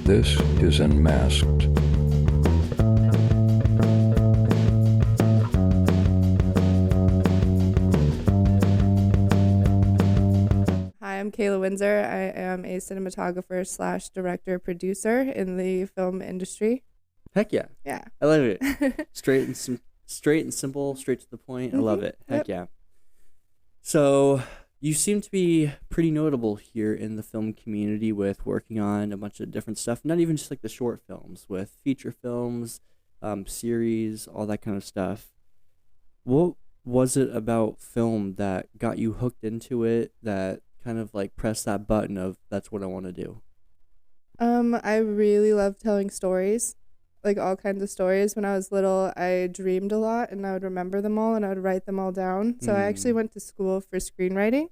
This is Unmasked. Hi, I'm Kayla Windsor. I am a cinematographer slash director producer in the film industry. Heck yeah. Yeah. I love it. Straight and simple, straight to the point. I love it. Heck yeah. So you seem to be pretty notable here in the film community with working on a bunch of different stuff, not even just like the short films, with feature films, series, all that kind of stuff. What was it about film that got you hooked into it, that kind of like pressed that button of that's what I want to do? I really love telling stories, like all kinds of stories. When I was little, I dreamed a lot and I would remember them all and I would write them all down. So I actually went to school for screenwriting.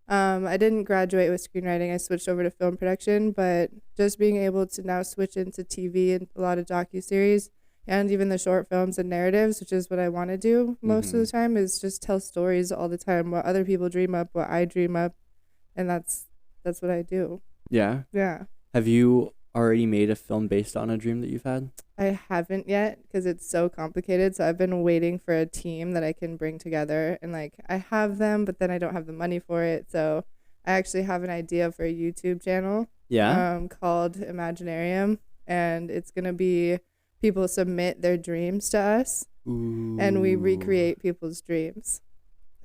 I didn't graduate with screenwriting. I switched over to film production, but just being able to now switch into TV and a lot of docuseries and even the short films and narratives, which is what I want to do most of the time, is just tell stories all the time, what other people dream up, what I dream up, and that's what I do. Yeah. Yeah. Have you already made a film based on a dream that you've had? I haven't yet because it's so complicated. So I've been waiting for a team that I can bring together, and like I have them, but then I don't have the money for it. So I actually have an idea for a YouTube channel. Yeah. Called Imaginarium, and it's gonna be people submit their dreams to us, and we recreate people's dreams.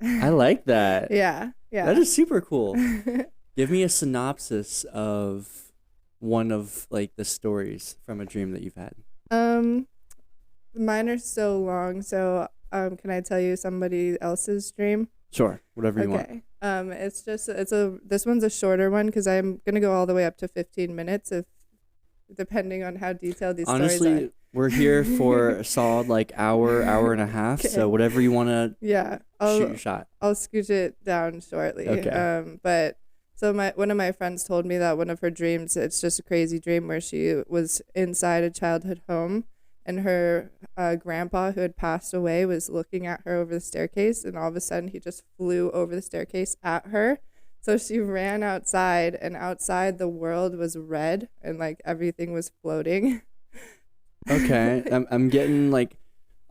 I like that. Yeah. That is super cool. Give me a synopsis of one of like the stories from a dream that you've had. Mine are so long. So, can I tell you somebody else's dream? Sure, whatever you want. Okay. This one's a shorter one because I'm gonna go all the way up to 15 minutes if depending on how detailed these stories are. Honestly, we're here for a solid like hour and a half. Okay. So whatever you want to shoot your shot. I'll scooch it down shortly. Okay. But so one of my friends told me that one of her dreams, it's just a crazy dream where she was inside a childhood home and her grandpa who had passed away was looking at her over the staircase, and all of a sudden he just flew over the staircase at her. So she ran outside, and outside the world was red and like everything was floating. Okay. I'm getting like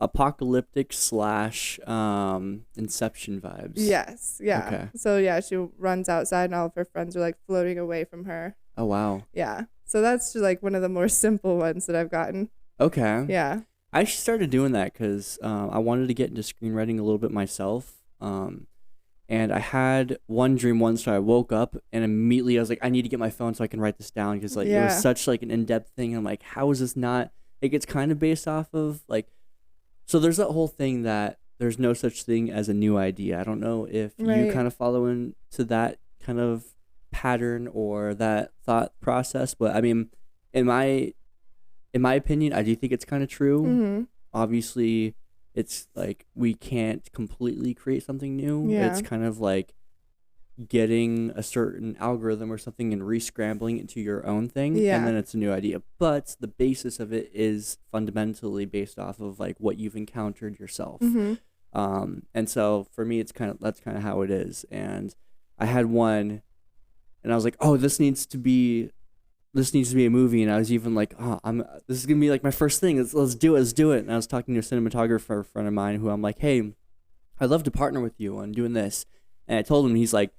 apocalyptic slash Inception vibes. Yes. Yeah. Okay. So yeah, she runs outside and all of her friends are like floating away from her. Oh wow. Yeah. So that's just like one of the more simple ones that I've gotten. Okay. Yeah. I actually started doing that because I wanted to get into screenwriting a little bit myself. And I had one dream once where I woke up and immediately I was like, I need to get my phone so I can write this down because like it was such like an in-depth thing. I'm like, how is this not? Like it's kind of based off of like, so there's that whole thing that there's no such thing as a new idea. I don't know if you kind of follow into that kind of pattern or that thought process, but I mean, in my opinion, I do think it's kind of true. Mm-hmm. Obviously, it's like we can't completely create something new. Yeah. It's kind of like getting a certain algorithm or something and re-scrambling it into your own thing, and then it's a new idea. But the basis of it is fundamentally based off of like what you've encountered yourself. Mm-hmm. And so for me, that's kind of how it is. And I had one, and I was like, oh, this needs to be a movie, and I was even like, oh, this is gonna be like my first thing. Let's do it. And I was talking to a cinematographer friend of mine who I'm like, hey, I'd love to partner with you on doing this. And I told him, he's like,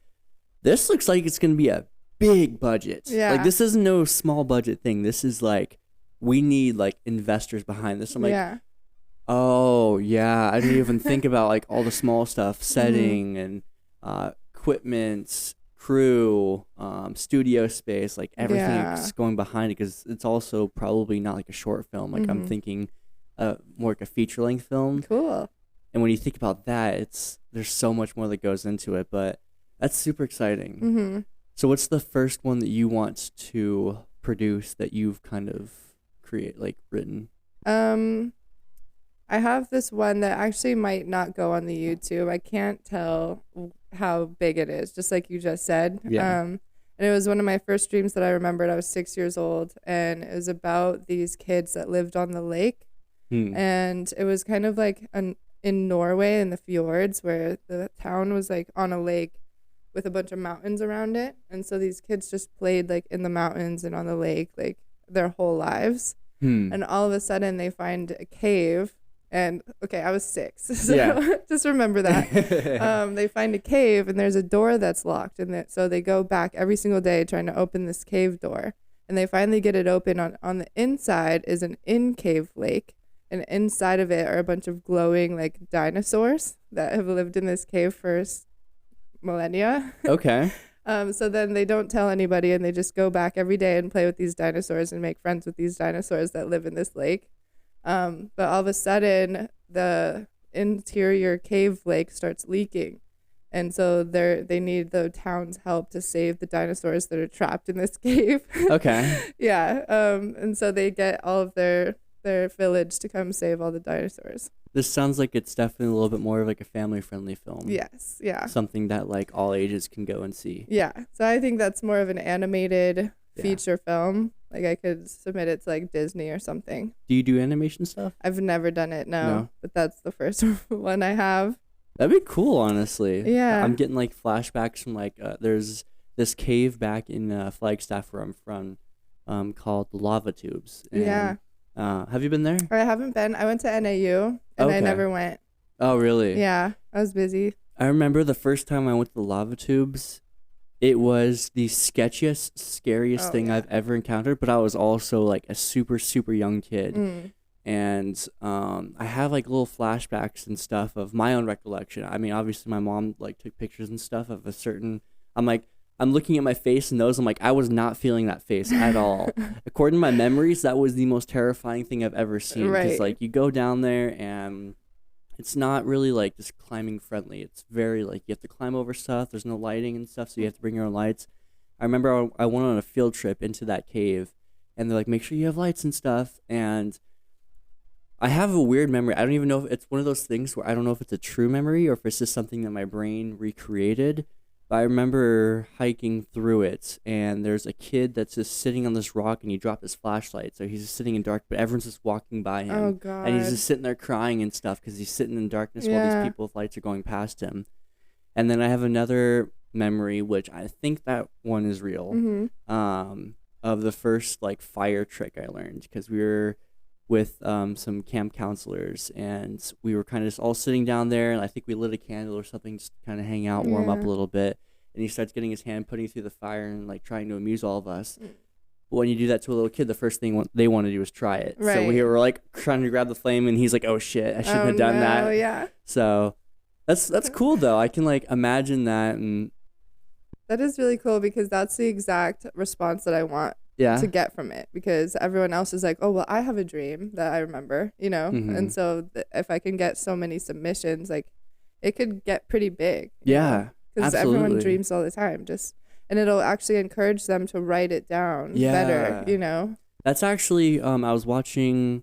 this looks like it's gonna be a big budget. Yeah. Like this isn't no small budget thing. This is like we need like investors behind this. I'm like, oh yeah, I didn't even think about like all the small stuff, setting and equipment, crew, studio space, like everything that's going behind it, because it's also probably not like a short film. Like I'm thinking more like a feature length film. Cool. And when you think about that, there's so much more that goes into it, but that's super exciting. Mm-hmm. So what's the first one that you want to produce that you've kind of written? I have this one that actually might not go on the YouTube. I can't tell how big it is, just like you just said. Yeah. And it was one of my first dreams that I remembered. I was 6 years old, and it was about these kids that lived on the lake. And it was kind of like in Norway in the fjords, where the town was like on a lake with a bunch of mountains around it. And so these kids just played like in the mountains and on the lake, like their whole lives. And all of a sudden they find a cave. And okay, I was 6, so just remember that. They find a cave and there's a door that's locked, and so they go back every single day trying to open this cave door. And they finally get it open. On the inside is an in-cave lake, and inside of it are a bunch of glowing like dinosaurs that have lived in this cave for millennia. Okay. So then they don't tell anybody, and they just go back every day and play with these dinosaurs and make friends with these dinosaurs that live in this lake. But all of a sudden, the interior cave lake starts leaking. And so they need the town's help to save the dinosaurs that are trapped in this cave. Okay. Yeah. And so they get all of their village to come save all the dinosaurs. This sounds like it's definitely a little bit more of like a family-friendly film. Yes. Yeah. Something that like all ages can go and see. Yeah. So I think that's more of an animated feature film. Like I could submit it to like Disney or something. Do you do animation stuff? I've never done it, no. But that's the first one I have. That'd be cool, honestly. Yeah. I'm getting like flashbacks from like there's this cave back in Flagstaff where I'm from called the Lava Tubes. And, have you been there? I haven't been. I went to NAU and I never went. Oh, really? Yeah. I was busy. I remember the first time I went to the Lava Tubes, it was the sketchiest, scariest thing I've ever encountered, but I was also like a super, super young kid. And I have like little flashbacks and stuff of my own recollection. I mean, obviously my mom like took pictures and stuff of a certain, I'm looking at my face and those, I'm like, I was not feeling that face at all. According to my memories, that was the most terrifying thing I've ever seen. Because like you go down there and it's not really like just climbing friendly. It's very like you have to climb over stuff. There's no lighting and stuff, so you have to bring your own lights. I remember I went on a field trip into that cave and they're like, make sure you have lights and stuff. And I have a weird memory. I don't even know if it's one of those things where I don't know if it's a true memory or if it's just something that my brain recreated. But I remember hiking through it, and there's a kid that's just sitting on this rock, and he dropped his flashlight. So he's just sitting in dark, but everyone's just walking by him. Oh, God. And he's just sitting there crying and stuff because he's sitting in darkness while these people with lights are going past him. And then I have another memory, which I think that one is real, of the first like fire trick I learned because we were with some camp counselors, and we were kind of just all sitting down there, and I think we lit a candle or something just to kind of hang out, warm up a little bit. And he starts getting his hand, putting it through the fire and like trying to amuse all of us. But when you do that to a little kid, the first thing they want to do is try it. Right. So we were like trying to grab the flame, and he's like, "Oh shit, I shouldn't have done that." Yeah. So that's cool though. I can like imagine that, and that is really cool because that's the exact response that I want to get from it. Because everyone else is like, "Oh well, I have a dream that I remember," you know. And so if I can get so many submissions, like it could get pretty big. Yeah. Because everyone dreams all the time, and it'll actually encourage them to write it down better, you know? That's actually, I was listening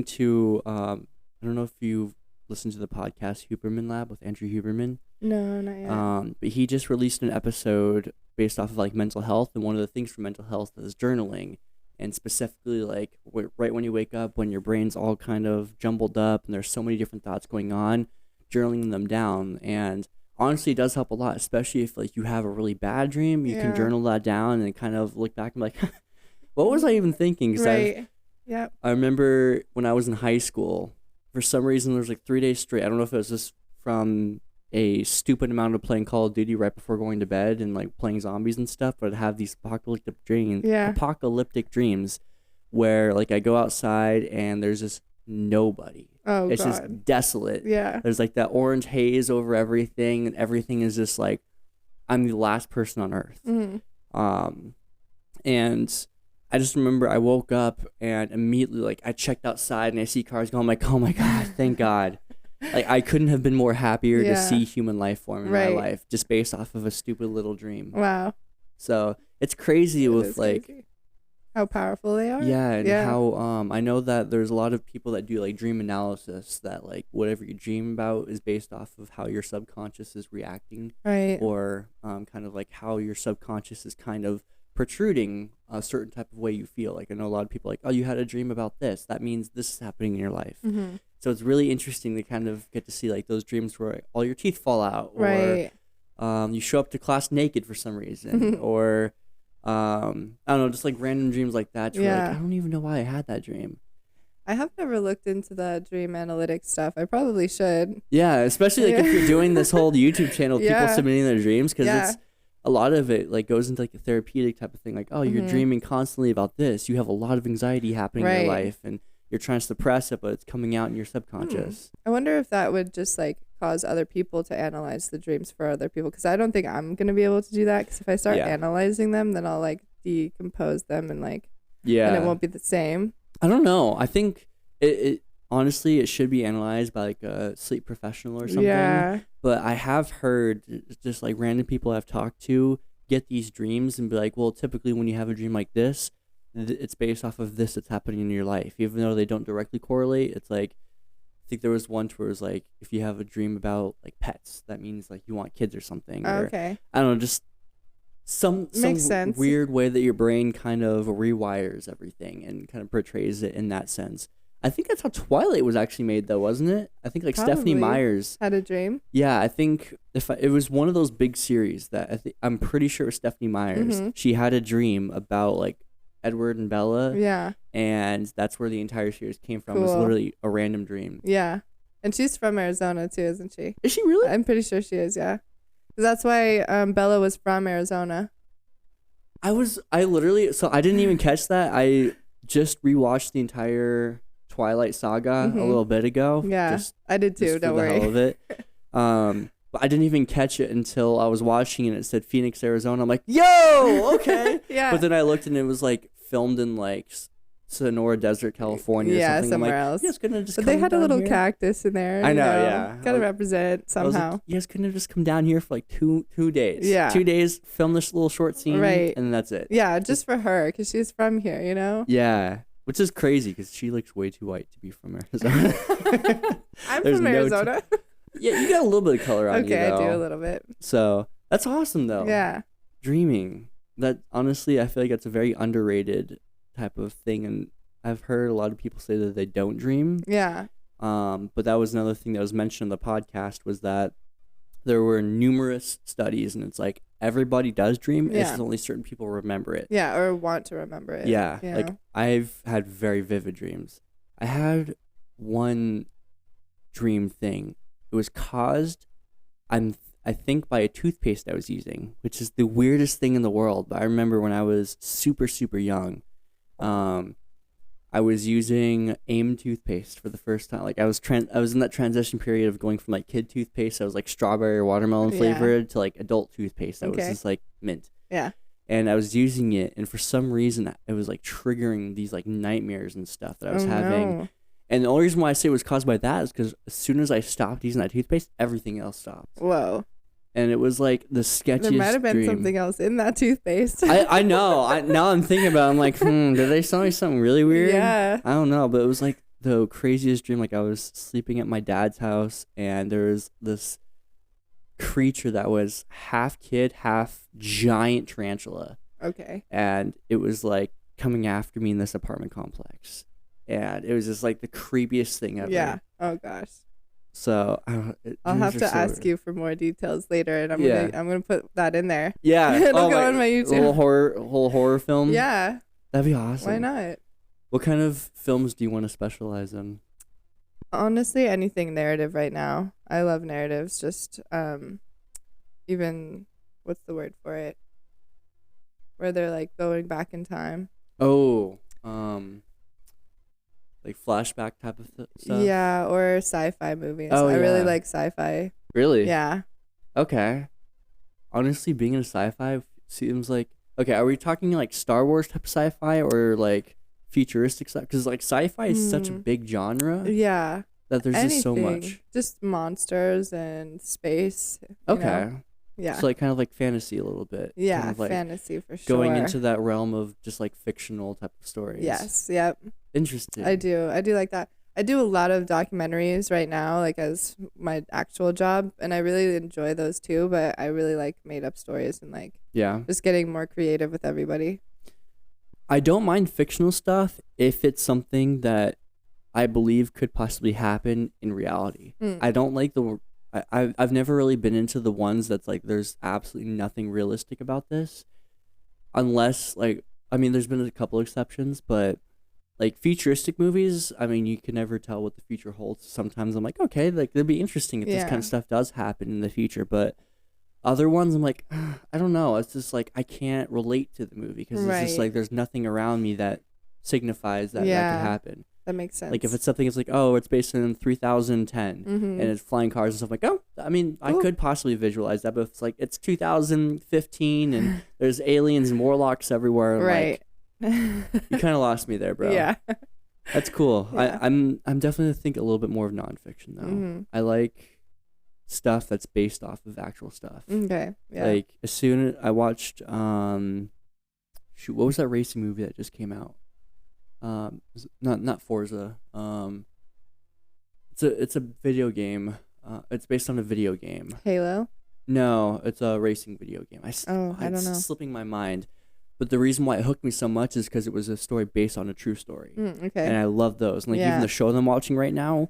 to, I don't know if you've listened to the podcast Huberman Lab with Andrew Huberman. No, not yet. But he just released an episode based off of like mental health, and one of the things for mental health is journaling. And specifically like right when you wake up, when your brain's all kind of jumbled up and there's so many different thoughts going on, journaling them down. And honestly, it does help a lot, especially if like you have a really bad dream. You can journal that down and kind of look back and be like, what was I even thinking? Right. I remember when I was in high school, for some reason there was like 3 days straight. I don't know if it was just from a stupid amount of playing Call of Duty right before going to bed and like playing zombies and stuff, but I'd have these apocalyptic dreams where like I go outside and there's just nobody. Oh, it's God. just desolate. Yeah. There's like that orange haze over everything, and everything is just like I'm the last person on earth. And I just remember I woke up and immediately like I checked outside and I see cars going. I'm like, oh my God, thank God. Like I couldn't have been more happier to see human life form in my life just based off of a stupid little dream. Wow. So it's crazy with like crazy. How powerful they are. Yeah, and how I know that there's a lot of people that do like dream analysis, that like whatever you dream about is based off of how your subconscious is reacting, right? Or kind of like how your subconscious is kind of protruding a certain type of way you feel. Like I know a lot of people like, oh, you had a dream about this, that means this is happening in your life. So it's really interesting to kind of get to see like those dreams where all your teeth fall out, or you show up to class naked for some reason, or I don't know, just like random dreams like that. Where, like, Yeah. I don't even know why I had that dream. I have never looked into the dream analytics stuff. I probably should. Yeah, especially like if you're doing this whole YouTube channel, people Yeah. submitting their dreams, because Yeah. it's a lot of it like goes into like a therapeutic type of thing. Like, oh, you're dreaming constantly about this. You have a lot of anxiety happening in Right. your life, and you're trying to suppress it, but it's coming out in your subconscious. I wonder if that would just like cause other people to analyze the dreams for other people, because I don't think I'm gonna be able to do that. Because if I start Yeah. analyzing them, then I'll like decompose them and like, Yeah, and it won't be the same. I don't know. I think it honestly it should be analyzed by like a sleep professional or something. Yeah. But I have heard just like random people I've talked to get these dreams and be like, well, typically when you have a dream like this, it's based off of this that's happening in your life, even though they don't directly correlate. It's like, I think there was one where it was like, if you have a dream about like pets, that means like you want kids or something. Or, Okay. I don't know, just some Makes sense. weird way that your brain kind of rewires everything and kind of portrays it in that sense. I think that's how Twilight was actually made, though, wasn't it? I think like Stephanie Probably. Meyer's. Had a dream. Yeah, I think it was one of those big series that I'm pretty sure it was Stephanie Meyer's. She had a dream about like Edward and Bella, Yeah. and that's where the entire series came from. It was Cool. literally a random dream. Yeah. And she's from Arizona too, isn't she? Is she really? I'm pretty sure she is, yeah. 'Cause that's why Bella was from Arizona. I literally, so I didn't even catch that. I just rewatched the entire Twilight saga a little bit ago. Yeah. Just I did too, just for don't the worry. hell of it. But I didn't even catch it until I was watching it and it said Phoenix, Arizona. I'm like, yo, okay. Yeah. But then I looked and it was like filmed in like Sonora Desert, California, or Yeah, something. somewhere I'm like, else. You guys couldn't have just But they come had a down little here? cactus in there. I you know, yeah. Gotta represent I was like, somehow. you guys couldn't have just come down here for like two days. Yeah. 2 days, film this little short scene, Right. and then that's it. Yeah, just for her, because she's from here, you know? Yeah. Which is crazy because she looks way too white to be from Arizona. I'm There's from no Arizona. Yeah, you got a little bit of color on you, Okay, I do though. a little bit. So that's awesome, though. Yeah. Dreaming. That honestly, I feel like that's a very underrated type of thing, and I've heard a lot of people say that they don't dream. Yeah. But that was another thing that was mentioned in the podcast, was that there were numerous studies, and it's like everybody does dream. It's Yeah. just only certain people remember it. Yeah, or want to remember it. Yeah, you like know? I've had very vivid dreams. I had one dream thing. It was caused, I think, by a toothpaste I was using, which is the weirdest thing in the world. But I remember when I was super, super young, I was using AIM toothpaste for the first time. Like I was in that transition period of going from like kid toothpaste that was like strawberry or watermelon Yeah. flavored to like adult toothpaste that was Okay. just like mint. Yeah. And I was using it, and for some reason, it was like triggering these like nightmares and stuff that I was having. No. And the only reason why I say it was caused by that is because as soon as I stopped using that toothpaste, everything else stopped. Whoa. And it was like the sketchiest There might have been dream. something else in that toothpaste. I know. Now I'm thinking about it, I'm like, did they tell me something really weird? Yeah. I don't know, but it was like the craziest dream. Like I was sleeping at my dad's house, and there was this creature that was half kid, half giant tarantula. Okay. And it was like coming after me in this apartment complex. And it was just like the creepiest thing ever. Yeah. Oh gosh. So I'll have to ask you for more details later, and I'm gonna put that in there. Yeah, It'll go on my YouTube. A whole horror film. Yeah. That'd be awesome. Why not? What kind of films do you want to specialize in? Honestly, anything narrative right now. I love narratives. Just even what's the word for it? Where they're like going back in time. Oh, like flashback type of stuff. Yeah, or sci-fi movies. Oh, I really yeah. like sci-fi. Really? Yeah. Okay. Honestly, being in a sci-fi seems like, okay, are we talking like Star Wars type of sci-fi or like futuristic stuff? Because like sci-fi is such a big genre Yeah. that there's just so Anything. much. Just monsters and space. you Okay. know? Yeah. So like kind of like fantasy a little bit. Yeah, Kind of like fantasy for sure. going into that realm of just like fictional type of stories. Yes, yep. Interesting. I do like that. I do a lot of documentaries right now, like as my actual job, and I really enjoy those too, but I really like made up stories and like Yeah. just getting more creative with everybody. I don't mind fictional stuff if it's something that I believe could possibly happen in reality. I don't like I've never really been into the ones that's like there's absolutely nothing realistic about this. unless like I mean, there's been a couple exceptions, but like futuristic movies, I mean, you can never tell what the future holds. Sometimes I'm like, okay, like it'd be interesting if this kind Yeah. of stuff does happen in the future, but other ones, I'm like, I don't know. It's just like I can't relate to the movie because it's just Right. like there's nothing around me that signifies that that Yeah. could happen. That makes sense. Like if it's something, it's like, oh, it's based in 3010 and it's flying cars and stuff. Like, oh, I mean, I Cool. could possibly visualize that, but if it's like it's 2015 and there's aliens and warlocks everywhere. I'm right. like, you kind of lost me there, bro. Yeah. That's cool. Yeah. I'm definitely think a little bit more of nonfiction though. I like stuff that's based off of actual stuff. Okay. Yeah. Like as soon as I watched shoot, what was that racing movie that just came out? Not Forza. It's a video game. It's based on a video game. Halo. No, it's a racing video game. I don't It's know. slipping my mind. But the reason why it hooked me so much is because it was a story based on a true story. Okay. And I love those. And like Yeah. even the show that I'm watching right now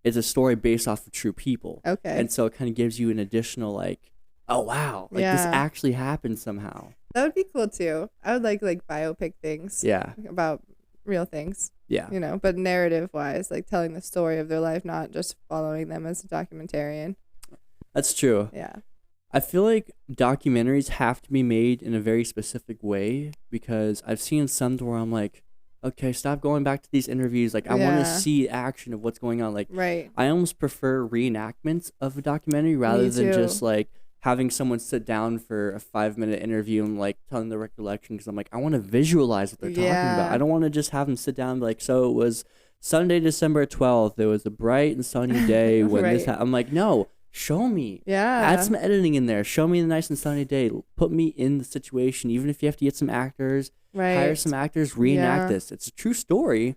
is a story based off of true people. Okay. And so it kind of gives you an additional like, oh wow, like this Yeah. actually happened somehow. That would be cool too. I would like biopic things Yeah. about real things, Yeah. you know, but narrative wise, like telling the story of their life, not just following them as a documentarian. That's true. Yeah. I feel like documentaries have to be made in a very specific way because I've seen some where I'm like, okay, stop going back to these interviews. Like, I want to Yeah. see action of what's going on. Like, Right. I almost prefer reenactments of a documentary rather than too. just like having someone sit down for a 5-minute interview and like telling the recollection because I'm like, I want to visualize what they're talking about. Yeah. I don't want to just have them sit down and be like, so it was Sunday, December 12th. It was a bright and sunny day when this Right. happened. I'm like, no, show me. Yeah. Add some editing in there. Show me the nice and sunny day. Put me in the situation. Even if you have to get some actors, Right. hire some actors, reenact Yeah. this. It's a true story,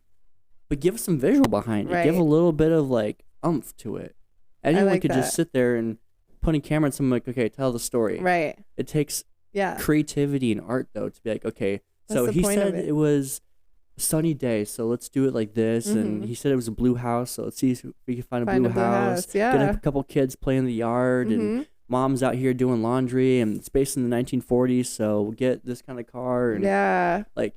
but give us some visual behind it. Give a Right. little bit of like oomph to it. Anyone like could just that. sit there and put a camera on someone like, okay, tell the story. Right. It takes Yeah. creativity and art though to be like, okay, That's so the he point of said it. it was a sunny day, so let's do it like this. And Mhm. he said it was a blue house, so let's see if we can find a Find blue a blue house. house. Get Yeah. a couple kids play in the yard and Mhm. mom's out here doing laundry and it's based in the 1940s, so we'll get this kind of car and Yeah. like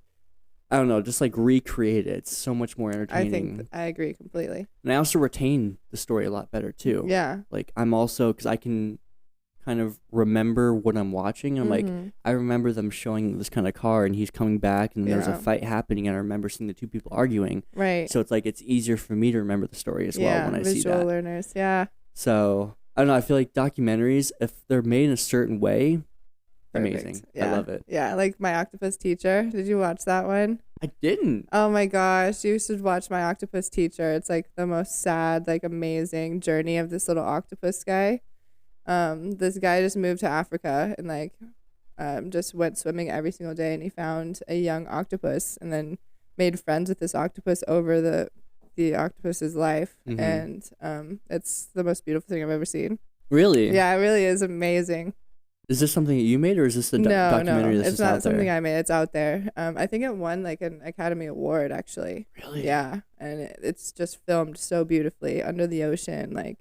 I don't know, just like recreate it. It's so much more I entertaining. think I agree completely. And I also retain the story a lot better too. Yeah. Like I'm also because I can kind of remember what I'm watching. I'm like Mhm. I remember them showing this kind of car and he's coming back and there's a Yeah. fight happening and I remember seeing the two people arguing. Right. So it's like it's easier for me to remember the story as well when I see visual that. learners. Yeah. So I don't know. I feel like documentaries, if they're made in a certain way, amazing. Perfect. Yeah. I love it. Yeah, like My Octopus Teacher. Did you watch that one? I didn't. Oh my gosh, you should watch My Octopus Teacher. It's like the most sad, like amazing journey of this little octopus guy. This guy just moved to Africa and like just went swimming every single day and he found a young octopus and then made friends with this octopus over the octopus's life. Mhm. And it's the most beautiful thing I've ever seen. Really? Yeah, it really is amazing. Is this something that you made or is this a documentary that's it's just not out something there? I made. It's out there. I think it won like an Academy Award actually. Really? Yeah, and it's just filmed so beautifully under the ocean. Like,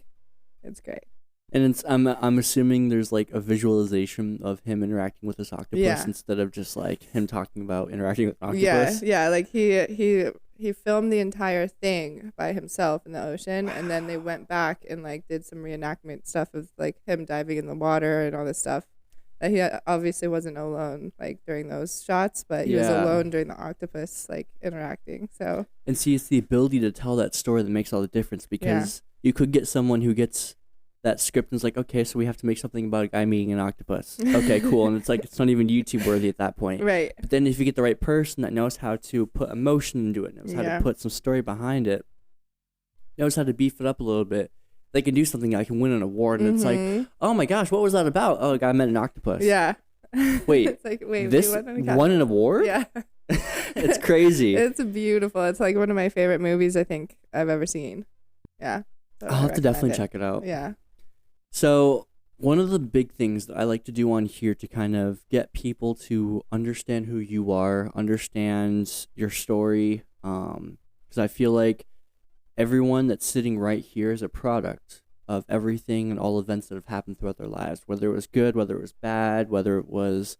it's great. And it's I'm assuming there's like a visualization of him interacting with this octopus Yeah. instead of just like him talking about interacting with an Yeah, octopus. yeah. Like he filmed the entire thing by himself in the ocean, and then they went back and like did some reenactment stuff of like him diving in the water and all this stuff. That he obviously wasn't alone like during those shots, but he was Yeah. alone during the octopus like interacting. So And see, it's the ability to tell that story that makes all the difference because you could get someone who gets that script and is like, okay, so we have to make something about a guy meeting an octopus. Okay, cool. And it's like, it's not even YouTube worthy at that point. right. But then if you get the right person that knows how to put emotion into it, knows how Yeah. to put some story behind it, knows how to beef it up a little bit, they can do something that can win an award. And it's like, Mhm. oh my gosh, what was that about? Oh, a guy met an octopus. Yeah. Wait, it's like wait, this we won an won an award? Yeah. It's crazy. It's beautiful. It's like one of my favorite movies I think I've ever seen. Yeah. So I'll I have to definitely recommend check it out. it. Yeah. So one of the big things that I like to do on here to kind of get people to understand who you are, understand your story, because I feel like everyone that's sitting right here is a product of everything and all events that have happened throughout their lives, whether it was good, whether it was bad, whether it was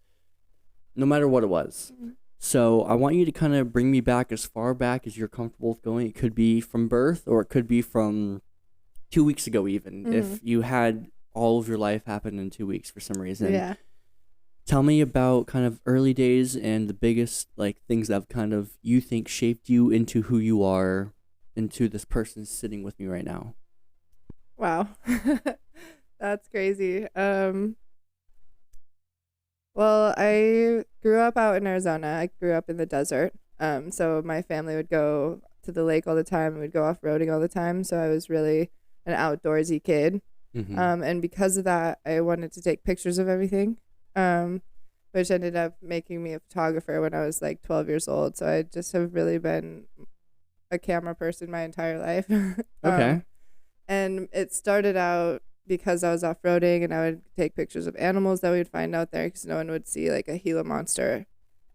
no matter what it was. So I want you to kind of bring me back as far back as you're comfortable with going. It could be from birth, or it could be from 2 weeks ago even, if you had all of your life happen in 2 weeks for some reason. Yeah. Tell me about kind of early days and the biggest like things that have kind of you think shaped you into who you are, into this person sitting with me right now. Wow. That's crazy. Well, I grew up out in Arizona. I grew up in the desert. So my family would go to the lake all the time and we'd go off-roading all the time. So I was really an outdoorsy kid. And because of that, I wanted to take pictures of everything, which ended up making me a photographer when I was like 12 years old. So I just have really been a camera person my entire life. Okay. And it started out because I was off-roading and I would take pictures of animals that we'd find out there because no one would see like a Gila monster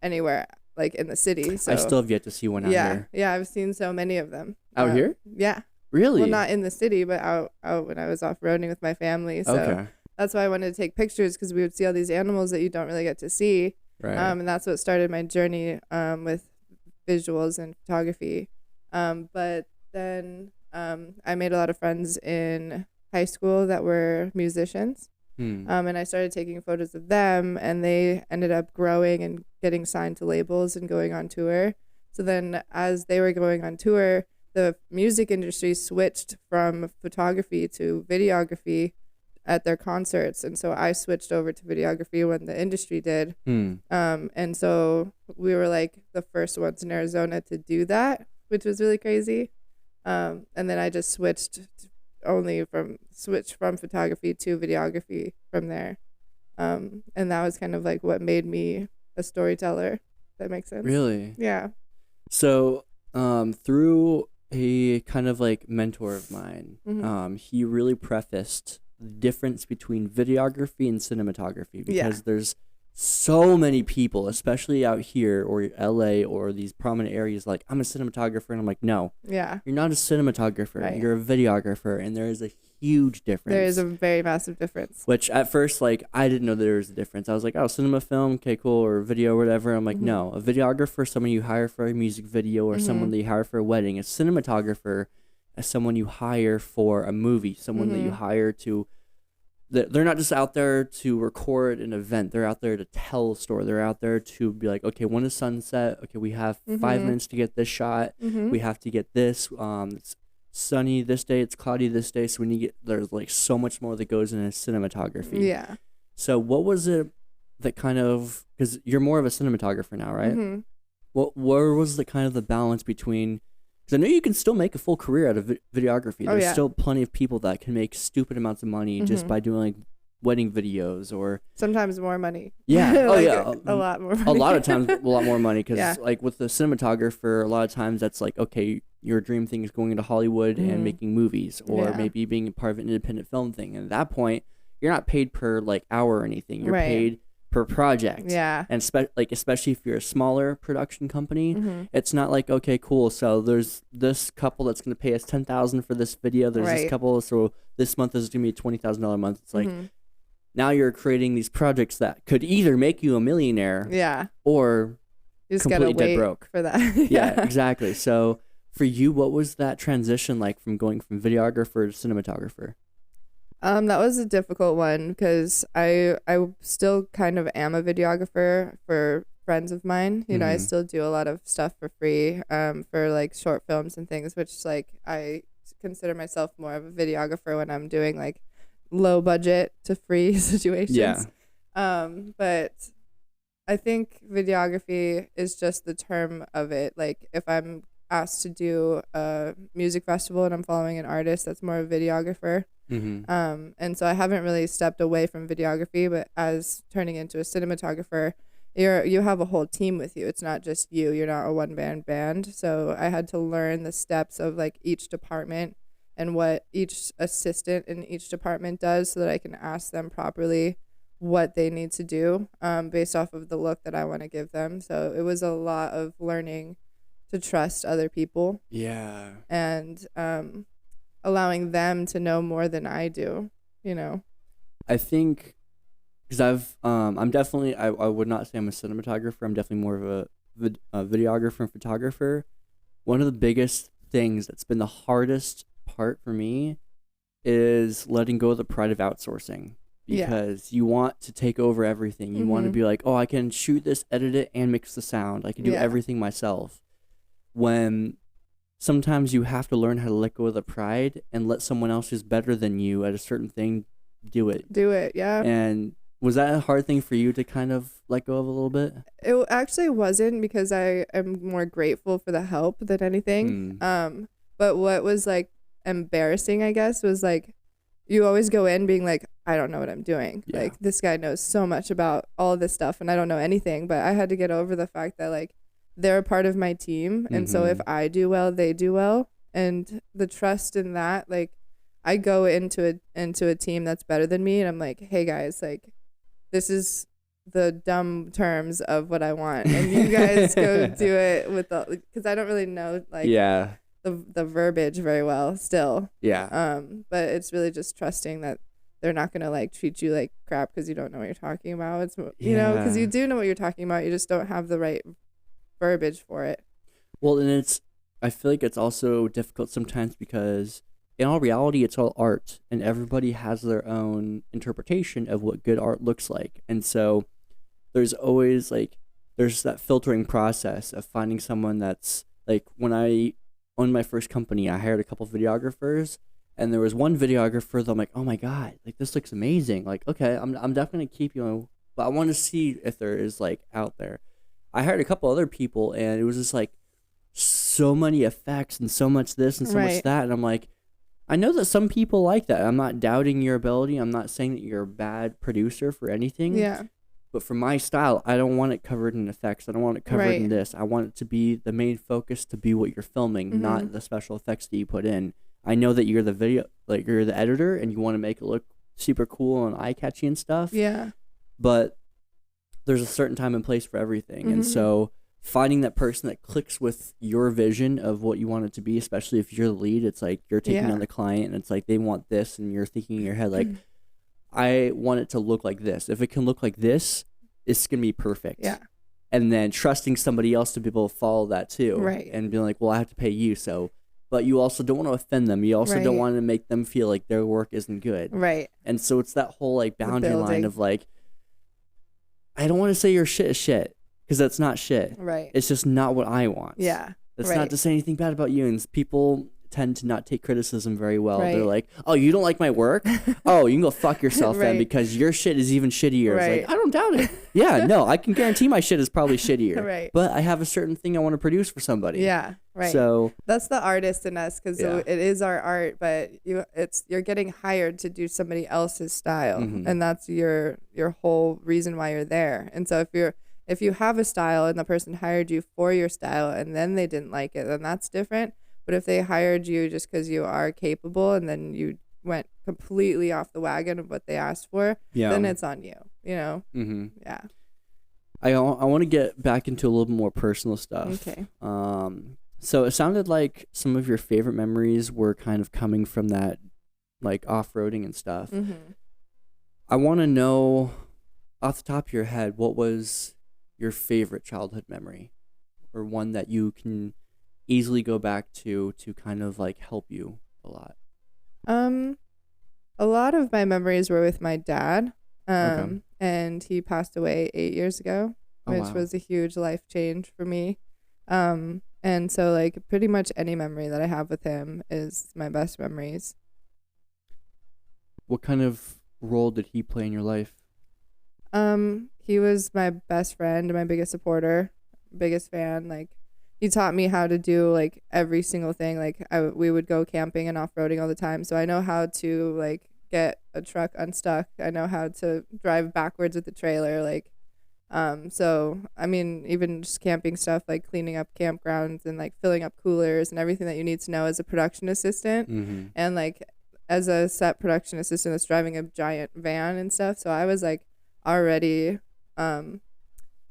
anywhere like in the city. So I still have yet to see one out here. Yeah, I've seen so many of them. Out here? Yeah. Really? Well, not in the city, but out when I was off-roading with my family. So that's why I wanted to take pictures because we would see all these animals that you don't really get to see. Right. And that's what started my journey with visuals and photography. But then I made a lot of friends in high school that were musicians. And I started taking photos of them, and they ended up growing and getting signed to labels and going on tour. So then as they were going on tour, the music industry switched from photography to videography at their concerts. And so I switched over to videography when the industry did. And so we were like the first ones in Arizona to do that, which was really crazy. And then I just switched from photography to videography from there. And that was kind of like what made me a storyteller. If that makes sense. Really? Yeah. So through a kind of like mentor of mine, he really prefaced the difference between videography and cinematography, because there's so many people, especially out here or LA or these prominent areas, like, I'm a cinematographer, and I'm like, no, you're not a cinematographer, Right. you're a videographer, and there is a huge difference. There is a very massive difference. Which at first, like, I didn't know there was a difference. I was like, oh, cinema, film, okay, cool, or video, or whatever. I'm like, no, a videographer, someone you hire for a music video, or someone that you hire for a wedding. A cinematographer is someone you hire for a movie, someone that you hire to. They're not just out there to record an event. They're out there to tell a story. They're out there to be like, okay, when is sunset? Okay, we have 5 minutes to get this shot. We have to get this. It's sunny this day. It's cloudy this day. So there's like so much more that goes into cinematography. Yeah. So what was it that kind of, because you're more of a cinematographer now, right? Where was the kind of the balance between? Because I know you can still make a full career out of videography. There's still plenty of people that can make stupid amounts of money just by doing like wedding videos, or sometimes more money. Yeah. Like a lot more money. A lot of times a lot more money, because like with the cinematographer, a lot of times that's like, okay, your dream thing is going into Hollywood and making movies, or maybe being a part of an independent film thing. And at that point, you're not paid per like hour or anything. You're paid per project. Yeah. And especially if you're a smaller production company, it's not like, okay, cool, so there's this couple that's going to pay us $10,000 for this video. There's this couple, so this month is going to be a $20,000 month. It's like, now you're creating these projects that could either make you a millionaire, or you just completely gotta wait dead broke for that. Yeah, exactly. So for you, what was that transition like from going from videographer to cinematographer? That was a difficult one because I still kind of am a videographer for friends of mine. You know, I still do a lot of stuff for free for like short films and things, which like I consider myself more of a videographer when I'm doing like low budget to free situations. Yeah. But I think videography is just the term of it. Like if I'm asked to do a music festival and I'm following an artist, that's more a videographer. And so I haven't really stepped away from videography, but as turning into a cinematographer, you have a whole team with you. It's not just you. You're not a one-man band. So I had to learn the steps of like each department and what each assistant in each department does, so that I can ask them properly what they need to do based off of the look that I want to give them. So it was a lot of learning to trust other people. Yeah. And allowing them to know more than I do, you know. I think, because I'm definitely, I would not say I'm a cinematographer. I'm definitely more of a videographer and photographer. One of the biggest things that's been the hardest part for me is letting go of the pride of outsourcing, because you want to take over everything. You want to be like, oh, I can shoot this, edit it, and mix the sound. I can do everything myself. When sometimes you have to learn how to let go of the pride and let someone else who's better than you at a certain thing do it. Yeah. And was that a hard thing for you to kind of let go of a little bit? It actually wasn't, because I am more grateful for the help than anything. But what was like embarrassing, I guess, was like you always go in being like, I don't know what I'm doing. Yeah. Like, this guy knows so much about all this stuff and I don't know anything. But I had to get over the fact that like they're a part of my team, and so if I do well, they do well, and the trust in that, like I go into a team that's better than me, and I'm like, hey guys, like this is the dumb terms of what I want, and you guys go do it with the, because I don't really know like the verbiage very well still. But it's really just trusting that they're not gonna like treat you like crap because you don't know what you're talking about. It's you know, because you do know what you're talking about, you just don't have the right verbiage for it. Well, and I feel like it's also difficult sometimes because in all reality, it's all art, and everybody has their own interpretation of what good art looks like. And so there's always like, there's that filtering process of finding someone that's like, when I owned my first company, I hired a couple videographers, and there was one videographer that I'm like, oh my God, like this looks amazing. Like, okay, I'm definitely going to keep you, but I want to see if there is like out there. I hired a couple other people, and it was just like so many effects and so much this and so much that. And I'm like, I know that some people like that. I'm not doubting your ability. I'm not saying that you're a bad producer for anything. Yeah. But for my style, I don't want it covered in effects. I don't want it covered in this. I want it to be the main focus, to be what you're filming, not the special effects that you put in. I know that you're the video, like you're the editor, and you want to make it look super cool and eye-catchy and stuff. Yeah. But there's a certain time and place for everything. And so finding that person that clicks with your vision of what you want it to be, especially if you're the lead, it's like you're taking on the client, and it's like they want this, and you're thinking in your head like, I want it to look like this. If it can look like this, it's gonna be perfect. Yeah. And then trusting somebody else to be able to follow that too. Right. And being like, well, I have to pay you, so. But you also don't want to offend them. You also don't want to make them feel like their work isn't good. Right. And so it's that whole like boundary line of like, I don't want to say your shit is shit, because that's not shit. Right. It's just not what I want. Yeah. That's not to say anything bad about you. And people tend to not take criticism very well. Right. They're like, oh, you don't like my work? Oh, you can go fuck yourself then, because your shit is even shittier. Right. It's like, I don't doubt it. Yeah, no, I can guarantee my shit is probably shittier. Right. But I have a certain thing I want to produce for somebody. Yeah. Right. So that's the artist in us, because it is our art, but you're getting hired to do somebody else's style, and that's your whole reason why you're there. And so if you have a style and the person hired you for your style and then they didn't like it, then that's different. But if they hired you just because you are capable and then you went completely off the wagon of what they asked for, then it's on you, you know? Yeah. I want to get back into a little bit more personal stuff. Okay. So it sounded like some of your favorite memories were kind of coming from that, like off-roading and stuff. I want to know, off the top of your head, what was your favorite childhood memory, or one that you can easily go back to kind of like help you a lot? A lot of my memories were with my dad, Okay. and he passed away 8 years ago, which was a huge life change for me. And so like pretty much any memory that I have with him is my best memories. What kind of role did he play in your life? He was my best friend, my biggest supporter, biggest fan. Like, he taught me how to do like every single thing. Like, we would go camping and off-roading all the time, so I know how to like get a truck unstuck. I know how to drive backwards with the trailer. Like, so I mean, even just camping stuff, like cleaning up campgrounds and like filling up coolers and everything that you need to know as a production assistant, and like as a set production assistant that's driving a giant van and stuff. So I was like already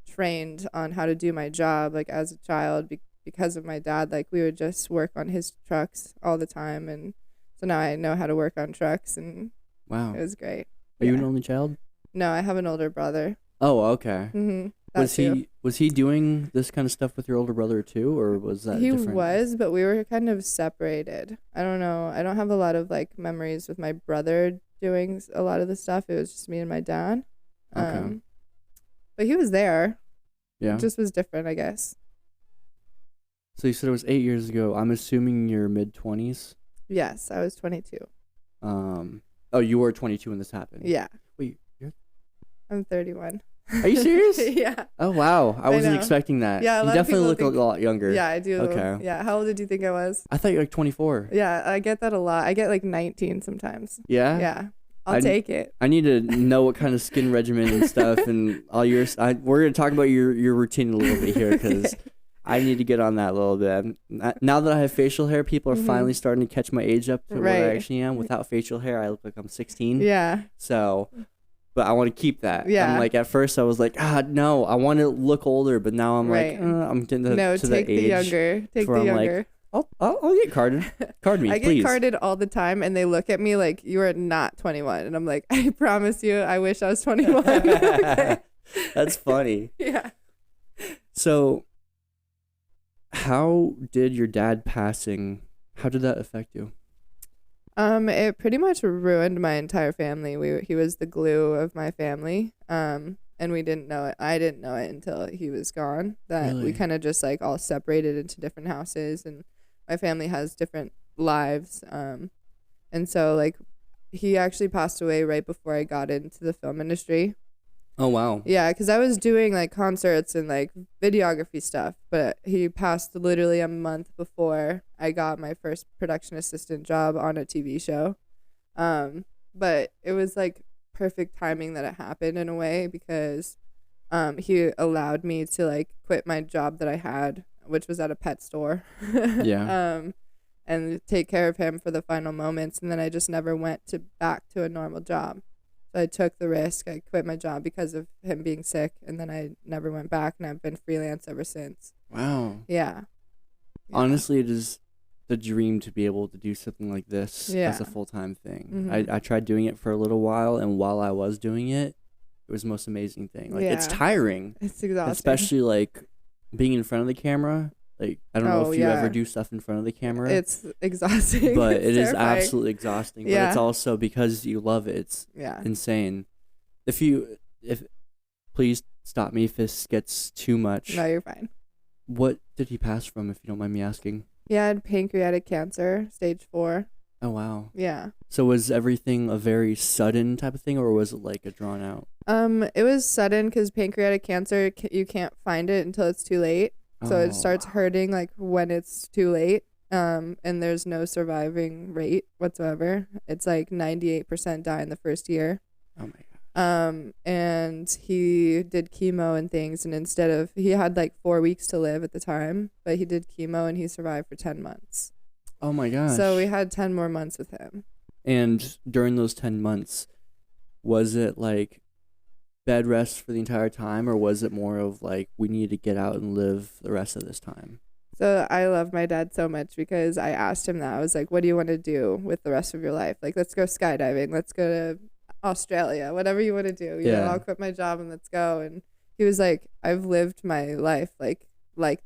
trained on how to do my job, like as a child, because of my dad. Like, we would just work on his trucks all the time, and so now I know how to work on trucks, and Wow. it was great. Are you an only child? No, I have an older brother. Oh, okay. Was Was he doing this kind of stuff with your older brother too, or was that He different? was, but we were kind of separated. I don't know. I don't have a lot of like memories with my brother doing a lot of the stuff. It was just me and my dad. Okay. But he was there. Yeah. It just was different, I guess. So you said it was 8 years ago. I'm assuming you're mid-20s. Yes, I was 22. Oh, you were 22 when this happened. Yeah. Wait, you're... I'm 31. Are you serious? Yeah. Oh wow, I wasn't know. expecting that. Yeah, a you lot of definitely people look a lot younger. Yeah, I do. Okay. Yeah. How old did you think I was? I thought you were like 24. Yeah, I get that a lot. I get like 19 sometimes. Yeah. Yeah. I'll take it. I need to know what kind of skin regimen and stuff and all your. We're gonna talk about your routine a little bit here because I need to get on that a little bit. Now that I have facial hair, people are finally starting to catch my age up to what I actually am. Without facial hair, I look like I'm 16. Yeah. So, but I want to keep that. Yeah. I'm like at first I was like, no, I want to look older, but now I'm like, I'm getting to the age. Take the younger. Take the younger. Like, I'll get carded. Card me, I please. get carded all the time, and they look at me like, you are not 21. And I'm like, I promise you, I wish I was 21. Okay. That's funny. Yeah. So, how did your dad passing, how did that affect you? It pretty much ruined my entire family. He was the glue of my family. And we didn't know it. I didn't know it until he was gone. That we kind of just like all separated into different houses, and my family has different lives. And so like he actually passed away right before I got into the film industry. Oh wow. Yeah, because I was doing like concerts and like videography stuff, but he passed literally a month before I got my first production assistant job on a TV show. But it was like perfect timing that it happened in a way because he allowed me to like quit my job that I had, which was at a pet store. Yeah. And take care of him for the final moments, and then I just never went back to a normal job. So I took the risk. I quit my job because of him being sick, and then I never went back, and I've been freelance ever since. Wow. Yeah. Honestly, it is the dream to be able to do something like this as a full-time thing. I tried doing it for a little while, and while I was doing it, it was the most amazing thing. Like it's tiring. It's exhausting. Especially like being in front of the camera. Like I don't know if you ever do stuff in front of the camera. It's exhausting. But it's it is terrifying. absolutely exhausting. But it's also because you love it. It's insane. If please stop me if this gets too much. No, you're fine. What did he pass from, if you don't mind me asking? He had pancreatic cancer, stage 4. Oh wow. Yeah. So was everything a very sudden type of thing, or was it like a drawn out? It was sudden because pancreatic cancer, you can't find it until it's too late. So it starts hurting like when it's too late. And there's no surviving rate whatsoever. It's like 98% die in the first year. Oh my god. And he did chemo and things, and he had like 4 weeks to live at the time, but he did chemo and he survived for 10 months. Oh my gosh. So we had 10 more months with him. And during those 10 months, was it like bed rest for the entire time, or was it more of like we need to get out and live the rest of this time? So I love my dad so much because I asked him that. I was like, what do you want to do with the rest of your life? Like, let's go skydiving. Let's go to Australia, whatever you want to do. You know, I'll quit my job and let's go. And he was like, I've lived my life like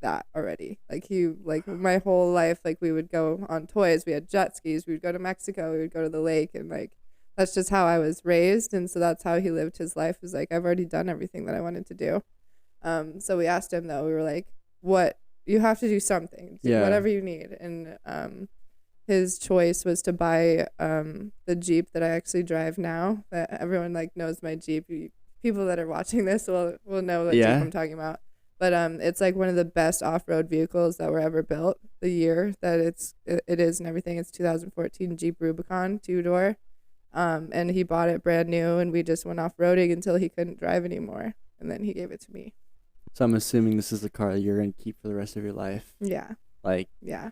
that already. Like my whole life, like we would go on toys. We had jet skis. We would go to Mexico. We would go to the lake, and like, that's just how I was raised. And so that's how he lived his life, was like, I've already done everything that I wanted to do. So we asked him though, we were like, you have to do something, whatever you need. And his choice was to buy the Jeep that I actually drive now, that everyone like knows my Jeep. People that are watching this will know what Jeep I'm talking about. But it's like one of the best off-road vehicles that were ever built. The year that it is and everything, it's 2014 Jeep Rubicon 2-door. And he bought it brand new, and we just went off-roading until he couldn't drive anymore, and then he gave it to me. So I'm assuming this is the car that you're going to keep for the rest of your life. Yeah. Like. Yeah,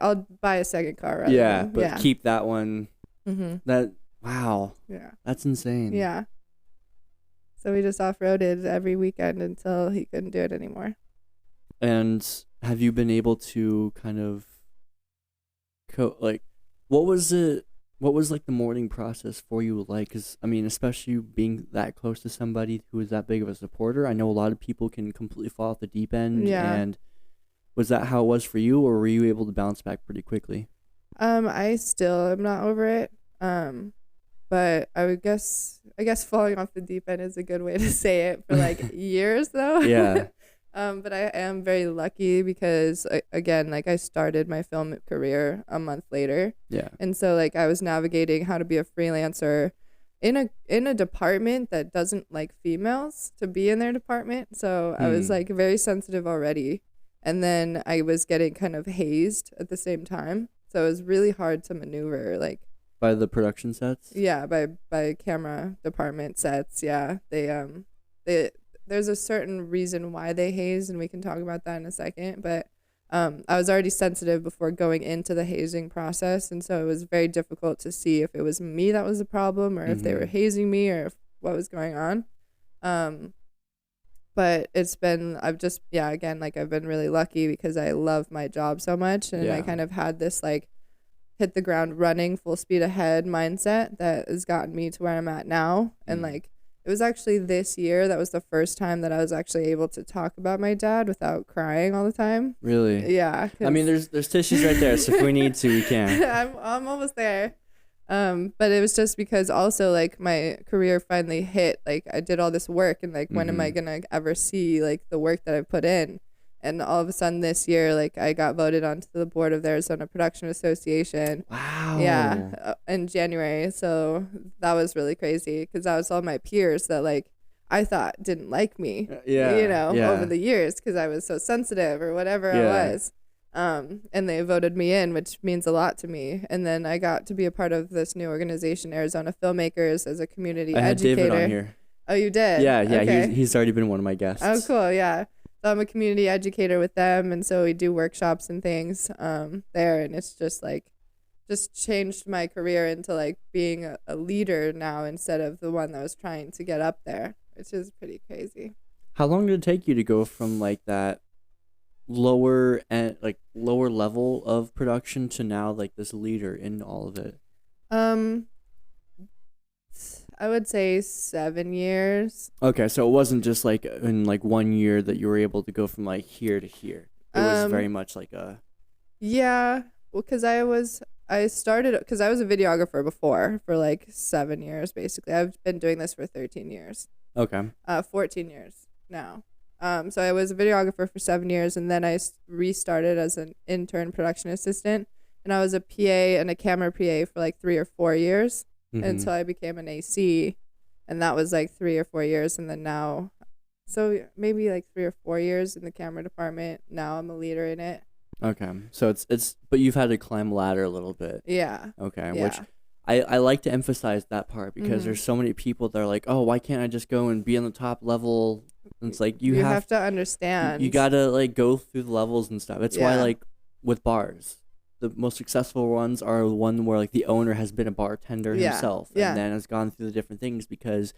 I'll buy a second car. But keep that one. Mm-hmm. Wow. Yeah. That's insane. Yeah. So we just off-roaded every weekend until he couldn't do it anymore. And have you been able to kind of what was it What was like the mourning process for you like? Because I mean, especially you being that close to somebody who is that big of a supporter, I know a lot of people can completely fall off the deep end. Yeah. And was that how it was for you, or were you able to bounce back pretty quickly? I still am not over it. But I guess falling off the deep end is a good way to say it for like years though. Yeah. But I am very lucky because again, like I started my film career a month later. Yeah. And so like I was navigating how to be a freelancer in a department that doesn't like females to be in their department. So I was like very sensitive already. And then I was getting kind of hazed at the same time. So it was really hard to maneuver like By the production sets? yeah, by camera department sets. Yeah. They there's a certain reason why they haze, and we can talk about that in a second, but I was already sensitive before going into the hazing process, and so it was very difficult to see if it was me that was the problem or if they were hazing me or if, what was going on. But I've just, yeah, again, like I've been really lucky because I love my job so much, and I kind of had this like hit the ground running, full speed ahead mindset that has gotten me to where I'm at now. And like it was actually this year that was the first time that I was actually able to talk about my dad without crying all the time. Really? Yeah. I mean, there's tissues right there, so if we need to, we can. I'm almost there. But it was just because also like my career finally hit, like I did all this work, and like when am I gonna ever see like the work that I put in? And all of a sudden this year, like I got voted onto the board of the Arizona Production Association. Wow. Yeah, in January. So that was really crazy because that was all my peers that like I thought didn't like me. Over the years because I was so sensitive or whatever I was. And they voted me in, which means a lot to me. And then I got to be a part of this new organization, Arizona Filmmakers, as a community educator. I had David on here. Oh, you did? Yeah. Okay. He's already been one of my guests. Oh, cool. Yeah. So I'm a community educator with them, and so we do workshops and things there, and it's just changed my career into like being a leader now instead of the one that was trying to get up there, which is pretty crazy. How long did it take you to go from like that lower level of production to now like this leader in all of it? I would say 7 years. Okay, so it wasn't just like in like 1 year that you were able to go from like here to here. It was very much like a... Yeah, well, because I started, because I was a videographer before for like 7 years, basically. I've been doing this for 13 years. Okay. 14 years now. So I was a videographer for 7 years, and then I restarted as an intern production assistant, and I was a PA and a camera PA for like 3 or 4 years. Until I became an AC, and that was like 3 or 4 years, and then now, so maybe like 3 or 4 years in the camera department. Now I'm a leader in it. Okay, so it's but you've had to climb a ladder a little bit. Yeah. Okay, yeah. which I like to emphasize that part because there's so many people that are like, oh, why can't I just go and be on the top level? And it's like you have to understand. You gotta like go through the levels and stuff. That's why like with bars, the most successful ones are the one where like the owner has been a bartender himself and then has gone through the different things, because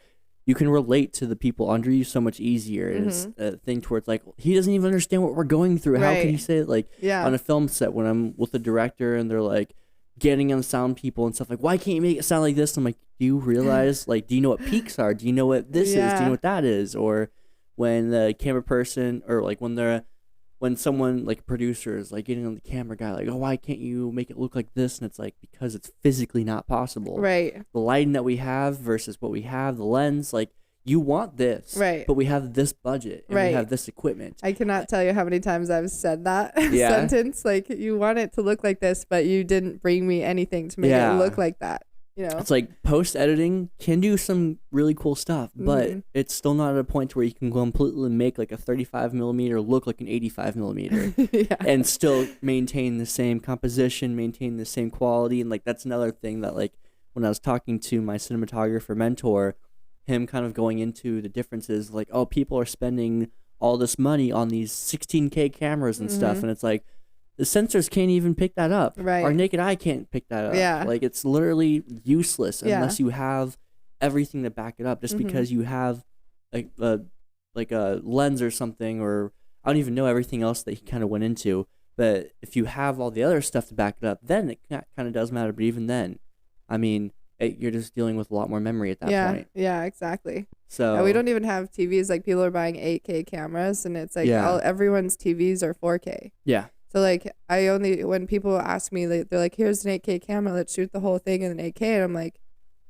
you can relate to the people under you so much easier. And it's a thing towards like, he doesn't even understand what we're going through. How can you say it? Like on a film set when I'm with the director and they're like getting on the sound people and stuff, like, why can't you make it sound like this? I'm like, do you realize, like, do you know what peaks are? Do you know what this is? Do you know what that is? Or when the camera person, or like when someone like a producer is like getting on the camera guy, like, oh, why can't you make it look like this? And it's like, because it's physically not possible. Right. The lighting that we have versus what we have, the lens, like, you want this, right? But we have this budget and we have this equipment. I cannot tell you how many times I've said that sentence. Like, you want it to look like this, but you didn't bring me anything to make it look like that. You know, it's like post editing can do some really cool stuff, but it's still not at a point where you can completely make like a 35 millimeter look like an 85 millimeter and still maintain the same composition, maintain the same quality. And like, that's another thing that, like, when I was talking to my cinematographer mentor, him kind of going into the differences, like, oh, people are spending all this money on these 16K cameras and stuff, and it's like, the sensors can't even pick that up. Right. Our naked eye can't pick that up. Yeah. Like, it's literally useless unless you have everything to back it up. Just because you have like a lens or something, or I don't even know everything else that he kind of went into. But if you have all the other stuff to back it up, then it kind of does matter. But even then, I mean, you're just dealing with a lot more memory at that point. Yeah, exactly. So And we don't even have TVs. Like, people are buying 8K cameras, and it's like everyone's TVs are 4K. Yeah. So like, when people ask me, like, they're like, here's an 8K camera, let's shoot the whole thing in an 8K, and I'm like,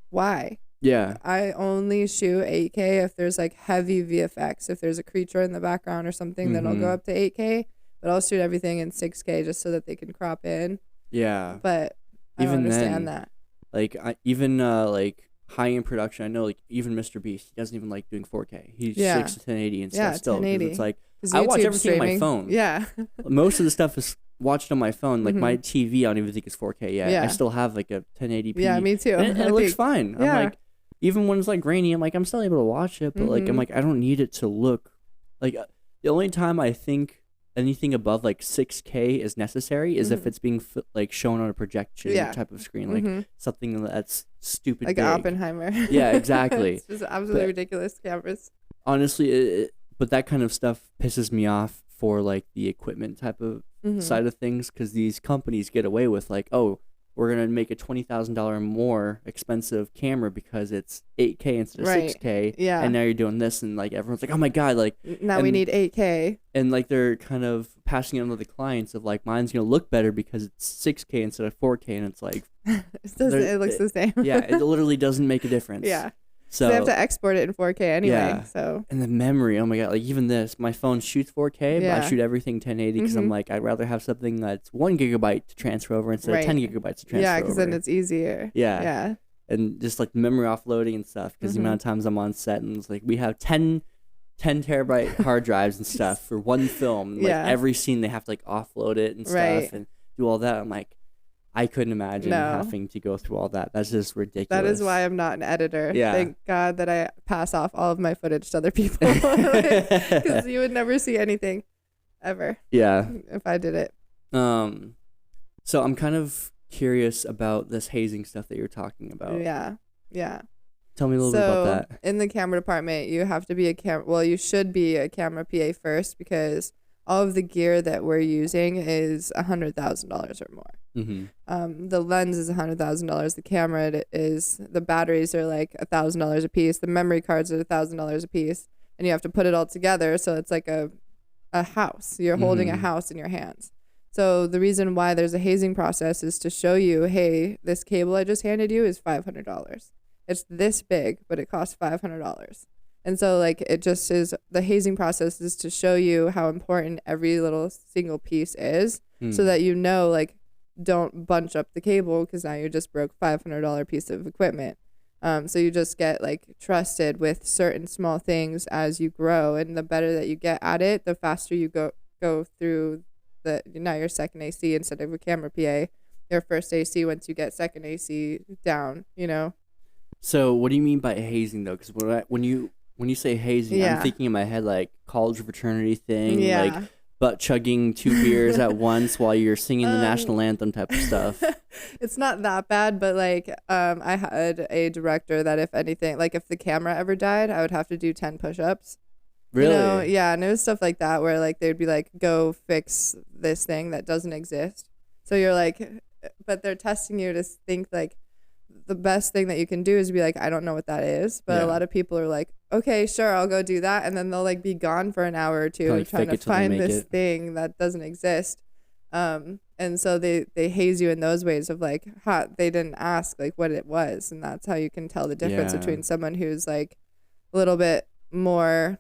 why? Yeah. I only shoot 8K if there's like heavy VFX. If there's a creature in the background or something, then I'll go up to 8K. But I'll shoot everything in 6K just so that they can crop in. Yeah. But I don't understand that. Like, like high-end production, I know, like, even Mr. Beast, he doesn't even like doing 4K. He shoots 1080 and stuff still. 1080. It's like, I watch everything on my phone. Yeah. Most of the stuff is watched on my phone. Like, my TV, I don't even think is 4K yet. Yeah. I still have, like, a 1080p. Yeah, me too. And it looks fine. Yeah. I'm like, even when it's, like, grainy, I'm like, I'm still able to watch it. But, like, I'm like, I don't need it to look. Like, the only time I think anything above, like, 6K is necessary is if it's being, like, shown on a projection type of screen. Like, something that's stupid like big. Oppenheimer. Yeah, exactly. It's just absolutely ridiculous cameras. Honestly, but that kind of stuff pisses me off for, like, the equipment type of side of things, because these companies get away with, like, oh, we're going to make a $20,000 more expensive camera because it's 8K instead of 6K. Yeah. And now you're doing this, and, like, everyone's like, oh my God, like, now we need 8K. And, like, they're kind of passing it on to the clients of, like, mine's going to look better because it's 6K instead of 4K. And it's like, it looks the same. Yeah, it literally doesn't make a difference. Yeah. So they have to export it in 4K anyway. So. And the memory, oh my God, like, even this, my phone shoots 4K, but I shoot everything 1080 because I'm like, I'd rather have something that's 1 gigabyte to transfer over instead of 10 gigabytes to transfer over. Yeah, because then it's easier. Yeah. And just, like, memory offloading and stuff, because the amount of times I'm on set and it's like, we have 10 terabyte hard drives and stuff for one film. Like, every scene they have to, like, offload it and stuff and do all that. I'm like, I couldn't imagine having to go through all that. That's just ridiculous. That is why I'm not an editor. Yeah. Thank God that I pass off all of my footage to other people. Because you would never see anything ever. Yeah. If I did it. So I'm kind of curious about this hazing stuff that you're talking about. Yeah. Tell me a little bit about that. In the camera department, you have to be you should be a camera PA first, because all of the gear that we're using is $100,000 or more. The lens is $100,000. The camera the batteries are like $1,000 a piece. The memory cards are $1,000 a piece, and you have to put it all together. So it's like a house. You're holding a house in your hands. So the reason why there's a hazing process is to show you, hey, this cable I just handed you is $500. It's this big, but it costs $500. And so, like, it just is, the hazing process is to show you how important every little single piece is, so that you know, like, don't bunch up the cable, because now you just broke $500 piece of equipment. So you just get, like, trusted with certain small things as you grow, and the better that you get at it, the faster you go through now your second AC instead of a camera PA, your first AC once you get second AC down, you know? So what do you mean by hazing, though? Because when you say hazing, I'm thinking in my head, like, college fraternity thing, like butt chugging 2 beers at once while you're singing the national anthem type of stuff. It's not that bad, but, like, I had a director that if anything, like, if the camera ever died, I would have to do 10 push-ups. Really? You know? Yeah, and it was stuff like that where, like, they'd be like, go fix this thing that doesn't exist. So you're like, but they're testing you to think, like, the best thing that you can do is be like, I don't know what that is. But a lot of people are like, okay, sure, I'll go do that. And then they'll, like, be gone for an hour or two, like, trying to find this thing that doesn't exist. And so they haze you in those ways of, like, they didn't ask, like, what it was. And that's how you can tell the difference between someone who's, like, a little bit more,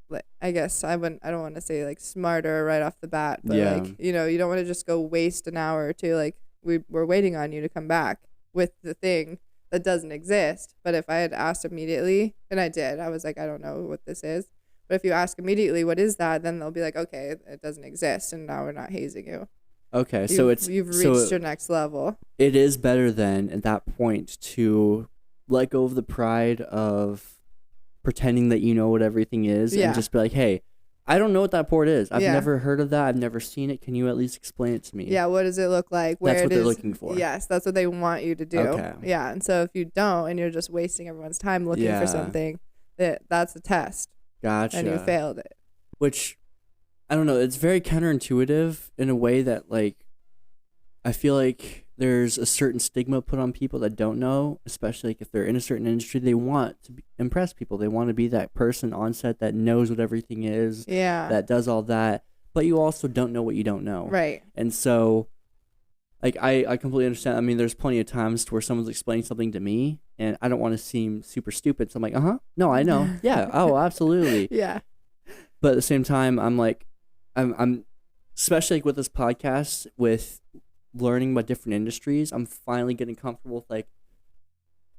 like, I guess I don't want to say, like, smarter right off the bat, but like, you know, you don't want to just go waste an hour or two. Like, we're waiting on you to come back with the thing that doesn't exist. But if I had asked immediately, and I did, I was like, I don't know what this is. But if you ask immediately, what is that? Then they'll be like, okay, it doesn't exist, and now we're not hazing you. Okay, you've reached your next level. It is better then at that point to let go of the pride of pretending that you know what everything is, and just be like, hey, I don't know what that port is. I've never heard of that. I've never seen it. Can you at least explain it to me? Yeah, what does it look like? Where that's what they're looking for. Yes, that's what they want you to do. Okay. Yeah, and so if you don't, and you're just wasting everyone's time looking for something, that's a test. Gotcha. And you failed it. Which, I don't know, it's very counterintuitive in a way that, like, I feel like there's a certain stigma put on people that don't know, especially like if they're in a certain industry. They want to impress people. They want to be that person on set that knows what everything is, Yeah. that does all that. But you also don't know what you don't know. Right. And so, like, I completely understand. I mean, there's plenty of times where someone's explaining something to me, and I don't want to seem super stupid. So I'm like, no, I know. Yeah. Oh, absolutely. Yeah. But at the same time, I'm like, I'm especially like with this podcast, with learning about different industries, I'm finally getting comfortable with like,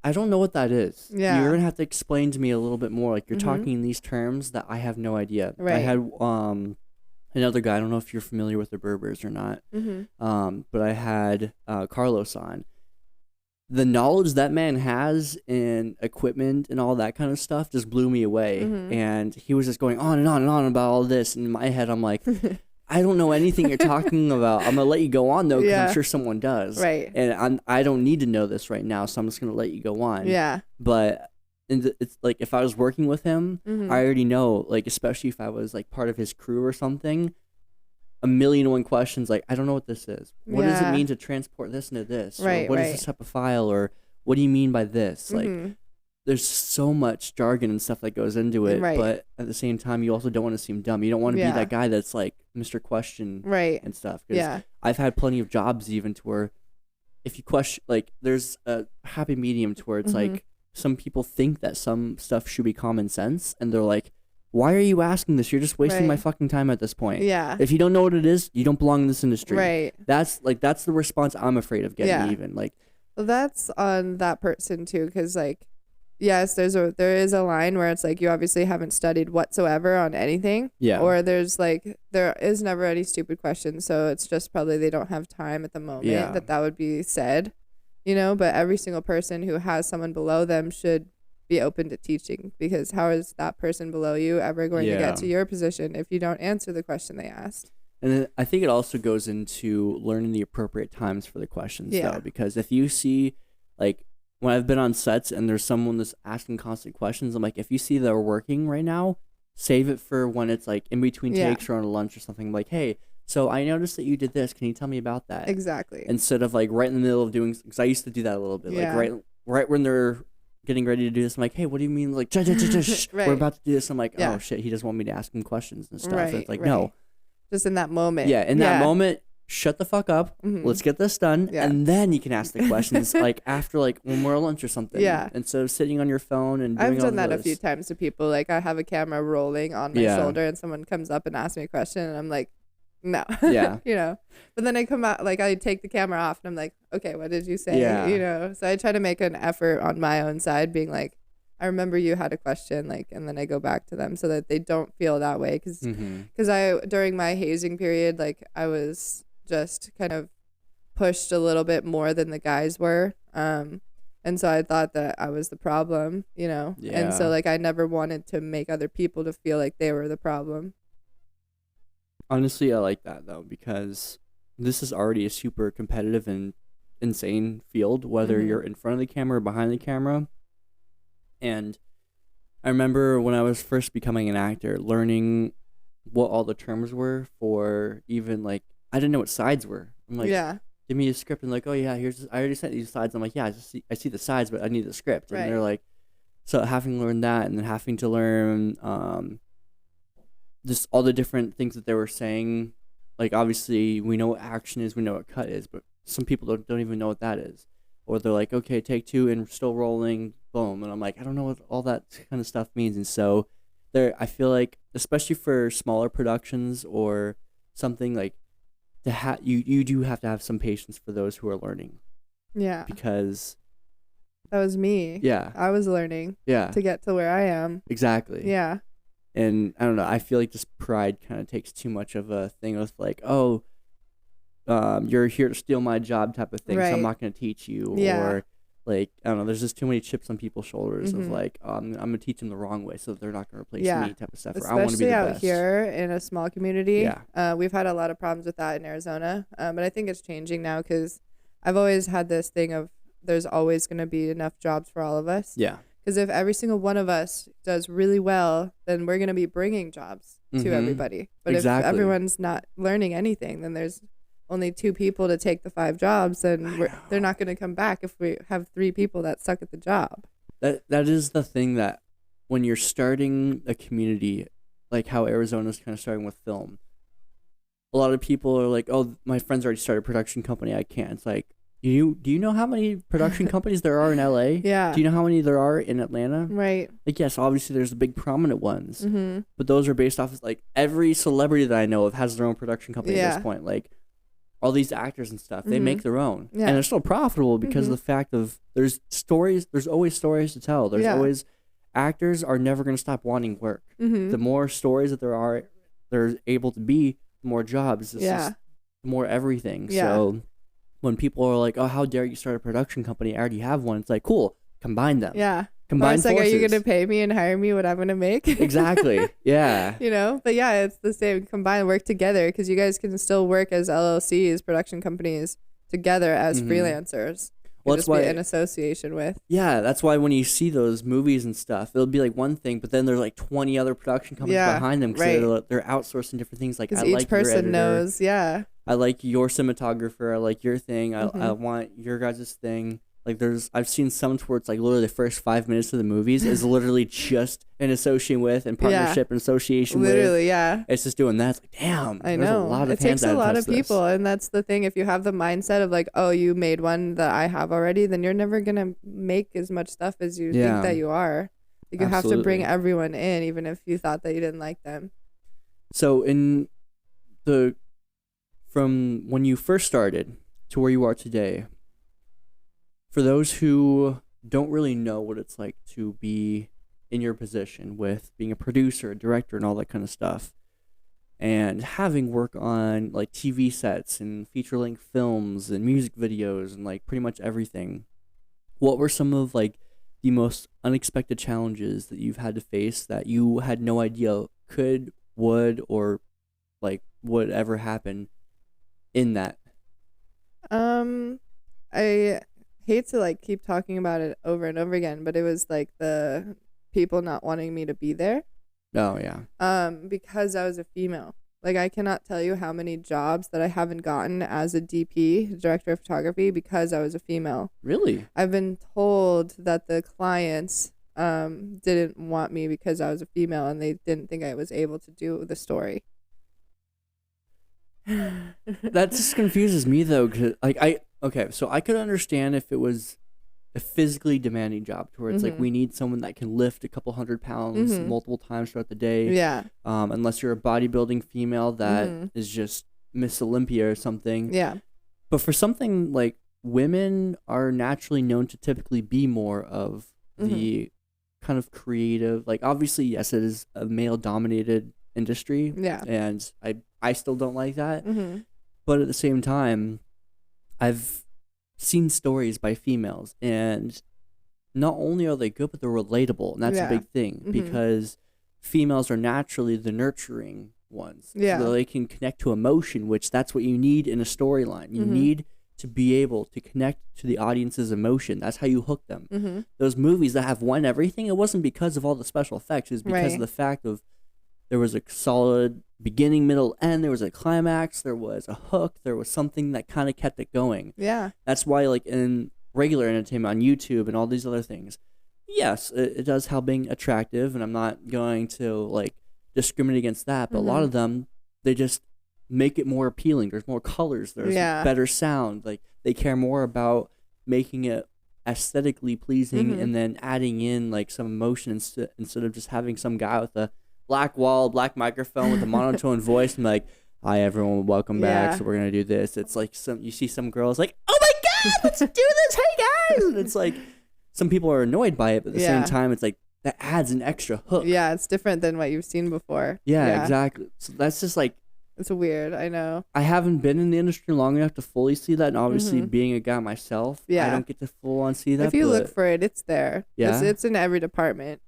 I don't know what that is. Yeah. You're gonna have to explain to me a little bit more. Like you're Mhm. talking in these terms that I have no idea. I Right. had another guy. I don't know if you're familiar with the Berbers or not. But I had Carlos on. The knowledge that man has in equipment and all that kind of stuff just blew me away. And he was just going on and on and on about all this. And in my head, I'm like, I don't know anything you're talking about. I'm gonna let you go on though, because Yeah. I'm sure someone does. Right. And I don't need to know this right now, so I'm just gonna let you go on. Yeah. But it's like if I was working with him, Mhm. I already know. Like especially if I was like part of his crew or something, 1,000,001 questions. Like I don't know what this is. What does it Yeah. mean to transport this into this? Right, Or what is right. this type of file? Or what do you mean by this? Like Mhm. there's so much jargon and stuff that goes into it, Right. but at the same time, you also don't want to seem dumb. You don't want to Yeah. be that guy that's like Mr. Question Right. and stuff. 'Cause Yeah. I've had plenty of jobs even to where if you question, like, there's a happy medium to where it's Mhm. like some people think that some stuff should be common sense, and they're like, "Why are you asking this? You're just wasting my Right. fucking time at this point. Yeah. If you don't know what it is, you don't belong in this industry." Right. That's the response I'm afraid of getting. Yeah. Even like, Well, that's on that person too, because like, yes, there is a line where it's like you obviously haven't studied whatsoever on anything, yeah, or there is never any stupid questions, so it's just probably they don't have time at the moment Yeah. that would be said, But every single person who has someone below them should be open to teaching, because how is that person below you ever going to Yeah. get to your position if you don't answer the question they asked? And then I think it also goes into learning the appropriate times for the questions, Yeah. though, because if you see, like, when I've been on sets and there's someone that's asking constant questions, I'm like, if you see they're working right now, save it for when it's like in between Yeah. takes or on a lunch or something. Like, hey, so I noticed that you did this. Can you tell me about that? Exactly. Instead of like right in the middle of doing, because I used to do that a little bit. Yeah. Like right when they're getting ready to do this, I'm like, hey, what do you mean? Like, Right. we're about to do this. I'm like, Yeah. oh shit, he doesn't want me to ask him questions and stuff. And Right, it's like, right. no. Just in that moment. Yeah, in that moment, shut the fuck up. Mhm. Let's get this done, Yeah. and then you can ask the questions like after like when we're at lunch or something. Yeah. Instead of sitting on your phone and doing I've all done that a this. few times to people. Like I have a camera rolling on my Yeah. shoulder and someone comes up and asks me a question and I'm like, no. Yeah. But then I come out, like I take the camera off and I'm like, okay, what did you say? Yeah. So I try to make an effort on my own side being like, I remember you had a question, like, and then I go back to them so that they don't feel that way. Because I, during my hazing period, like I was just kind of pushed a little bit more than the guys were. And so I thought that I was the problem, And Yeah. so like I never wanted to make other people to feel like they were the problem. Honestly, I like that though, because this is already a super competitive and insane field, whether Mhm. you're in front of the camera or behind the camera. And I remember when I was first becoming an actor, learning what all the terms were for even like, I didn't know what sides were. I'm like, Yeah. give me a script and like, oh yeah, I already sent you the sides. I'm like, yeah, I see the sides, but I need the script. And they're Right. like, so having learned that and then having to learn just all the different things that they were saying. Like obviously we know what action is, we know what cut is, but some people don't even know what that is. Or they're like, okay, take two and still rolling, boom. And I'm like, I don't know what all that kind of stuff means. And so I feel like, especially for smaller productions or something like, you do have to have some patience for those who are learning, Yeah. because That was me. yeah, I was learning yeah, to get to where I am. exactly. Yeah. And I don't know, I feel like this pride kind of takes too much of a thing with like, oh, you're here to steal my job type of thing, so Right. I'm not going to teach you. Yeah. Or like, I don't know, there's just too many chips on people's shoulders of Mhm. like, I'm going to teach them the wrong way so that they're not going to replace Yeah. me type of stuff. Or I want to be Especially the out best. here in a small community. Yeah. We've had a lot of problems with that in Arizona. But I think it's changing now because I've always had this thing of there's always going to be enough jobs for all of us. Yeah. Because if every single one of us does really well, then we're going to be bringing jobs to Mhm. everybody. But Exactly. if everyone's not learning anything, then there's only 2 people to take the 5 jobs, then they're not going to come back if we have 3 people that suck at the job. That is the thing, that when you're starting a community, like how Arizona's kind of starting with film, a lot of people are like, oh, my friends already started a production company, I can't. It's like, do you know how many production companies there are in LA? Yeah. Do you know how many there are in Atlanta? Right. Like, yes, obviously there's the big prominent ones, Mm-hmm. but those are based off of, like, every celebrity that I know of has their own production company at this point. Like, all these actors and stuff, they make their own. Yeah. And they're still profitable because of the fact of there's always stories to tell. There's always, actors are never going to stop wanting work. Mm-hmm. The more stories that they're able to be, the more jobs. It's just more everything. Yeah. So when people are like, oh, how dare you start a production company? I already have one. It's like, cool, combine them. Yeah. Combine it's like, forces. are you going to pay me and hire me what I'm going to make? Exactly. Yeah. You know, but yeah, it's the same. Combine, work together, because you guys can still work as LLCs, production companies, together as freelancers. Well, that's that's why be in association with. Yeah, that's why when you see those movies and stuff, it'll be like one thing, but then there's like 20 other production companies behind them because they're outsourcing different things. Like, I each like person your editor, knows. Yeah. I like your cinematographer. I like your thing. I want your guys' thing. Like, I've seen some where it's like literally the first 5 minutes of the movies is literally just an association with and partnership and association with. Literally, yeah. It's just doing that. It's like, damn. I there's know. A lot of it takes a lot of this. people, and that's the thing. If you have the mindset of like, oh, you made one that I have already, then you're never gonna make as much stuff as you think that you are. Like, you have to bring everyone in, even if you thought that you didn't like them. So from when you first started to where you are today, for those who don't really know what it's like to be in your position with being a producer, a director, and all that kind of stuff, and having work on like TV sets and feature-length films and music videos and like pretty much everything, what were some of like the most unexpected challenges that you've had to face that you had no idea would or like would ever happen in that? I hate to like keep talking about it over and over again, but it was like the people not wanting me to be there. Oh yeah. Because I was a female. Like, I cannot tell you how many jobs that I haven't gotten as a DP, director of photography, because I was a female. Really? I've been told that the clients didn't want me because I was a female, and they didn't think I was able to do the story. That just confuses me though, cause like so I could understand if it was a physically demanding job to where it's like we need someone that can lift a couple 100 pounds multiple times throughout the day. Yeah. Unless you're a bodybuilding female that is just Miss Olympia or something. Yeah. But for something like women are naturally known to typically be more of the kind of creative, like obviously yes, it is a male dominated industry. Yeah. And I still don't like that. But at the same time, I've seen stories by females, and not only are they good, but they're relatable, and that's a big thing because females are naturally the nurturing ones. Yeah. So they can connect to emotion, which that's what you need in a storyline. You need to be able to connect to the audience's emotion. That's how you hook them. Those movies that have won everything, it wasn't because of all the special effects. It was because of the fact of there was a solid beginning, middle, end. There was a climax. There was a hook. There was something that kind of kept it going. Yeah. That's why, like, in regular entertainment on YouTube and all these other things, yes, it does help being attractive, and I'm not going to, like, discriminate against that, but a lot of them, they just make it more appealing. There's more colors. There's better sound. Like, they care more about making it aesthetically pleasing and then adding in, like, some emotion instead of just having some guy with a black wall, black microphone with a monotone voice and like, hi everyone, welcome back. So we're gonna do this. It's like you see some girls like, oh my god, let's do this, hey guys. And it's like some people are annoyed by it, but at the same time, it's like that adds an extra hook. Yeah, it's different than what you've seen before. Yeah, exactly. So that's just like, it's weird. I know. I haven't been in the industry long enough to fully see that, and obviously being a guy myself, I don't get to full on see that. If you look for it, it's there. Yeah, it's in every department.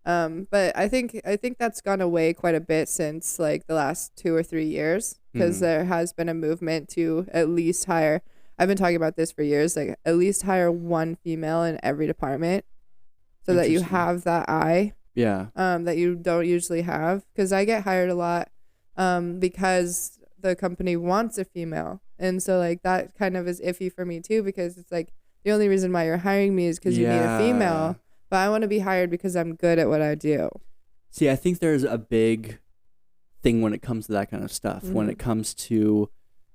But I think that's gone away quite a bit since like the last 2 or 3 years, because there has been a movement to at least hire. I've been talking about this for years, like at least hire one female in every department, so that you have that eye. Yeah. That you don't usually have, because I get hired a lot, because the company wants a female And so like that kind of is iffy for me too, because it's like the only reason why you're hiring me is because you need a female, but I want to be hired because I'm good at what I do. See, I think there's a big thing when it comes to that kind of stuff. When it comes to,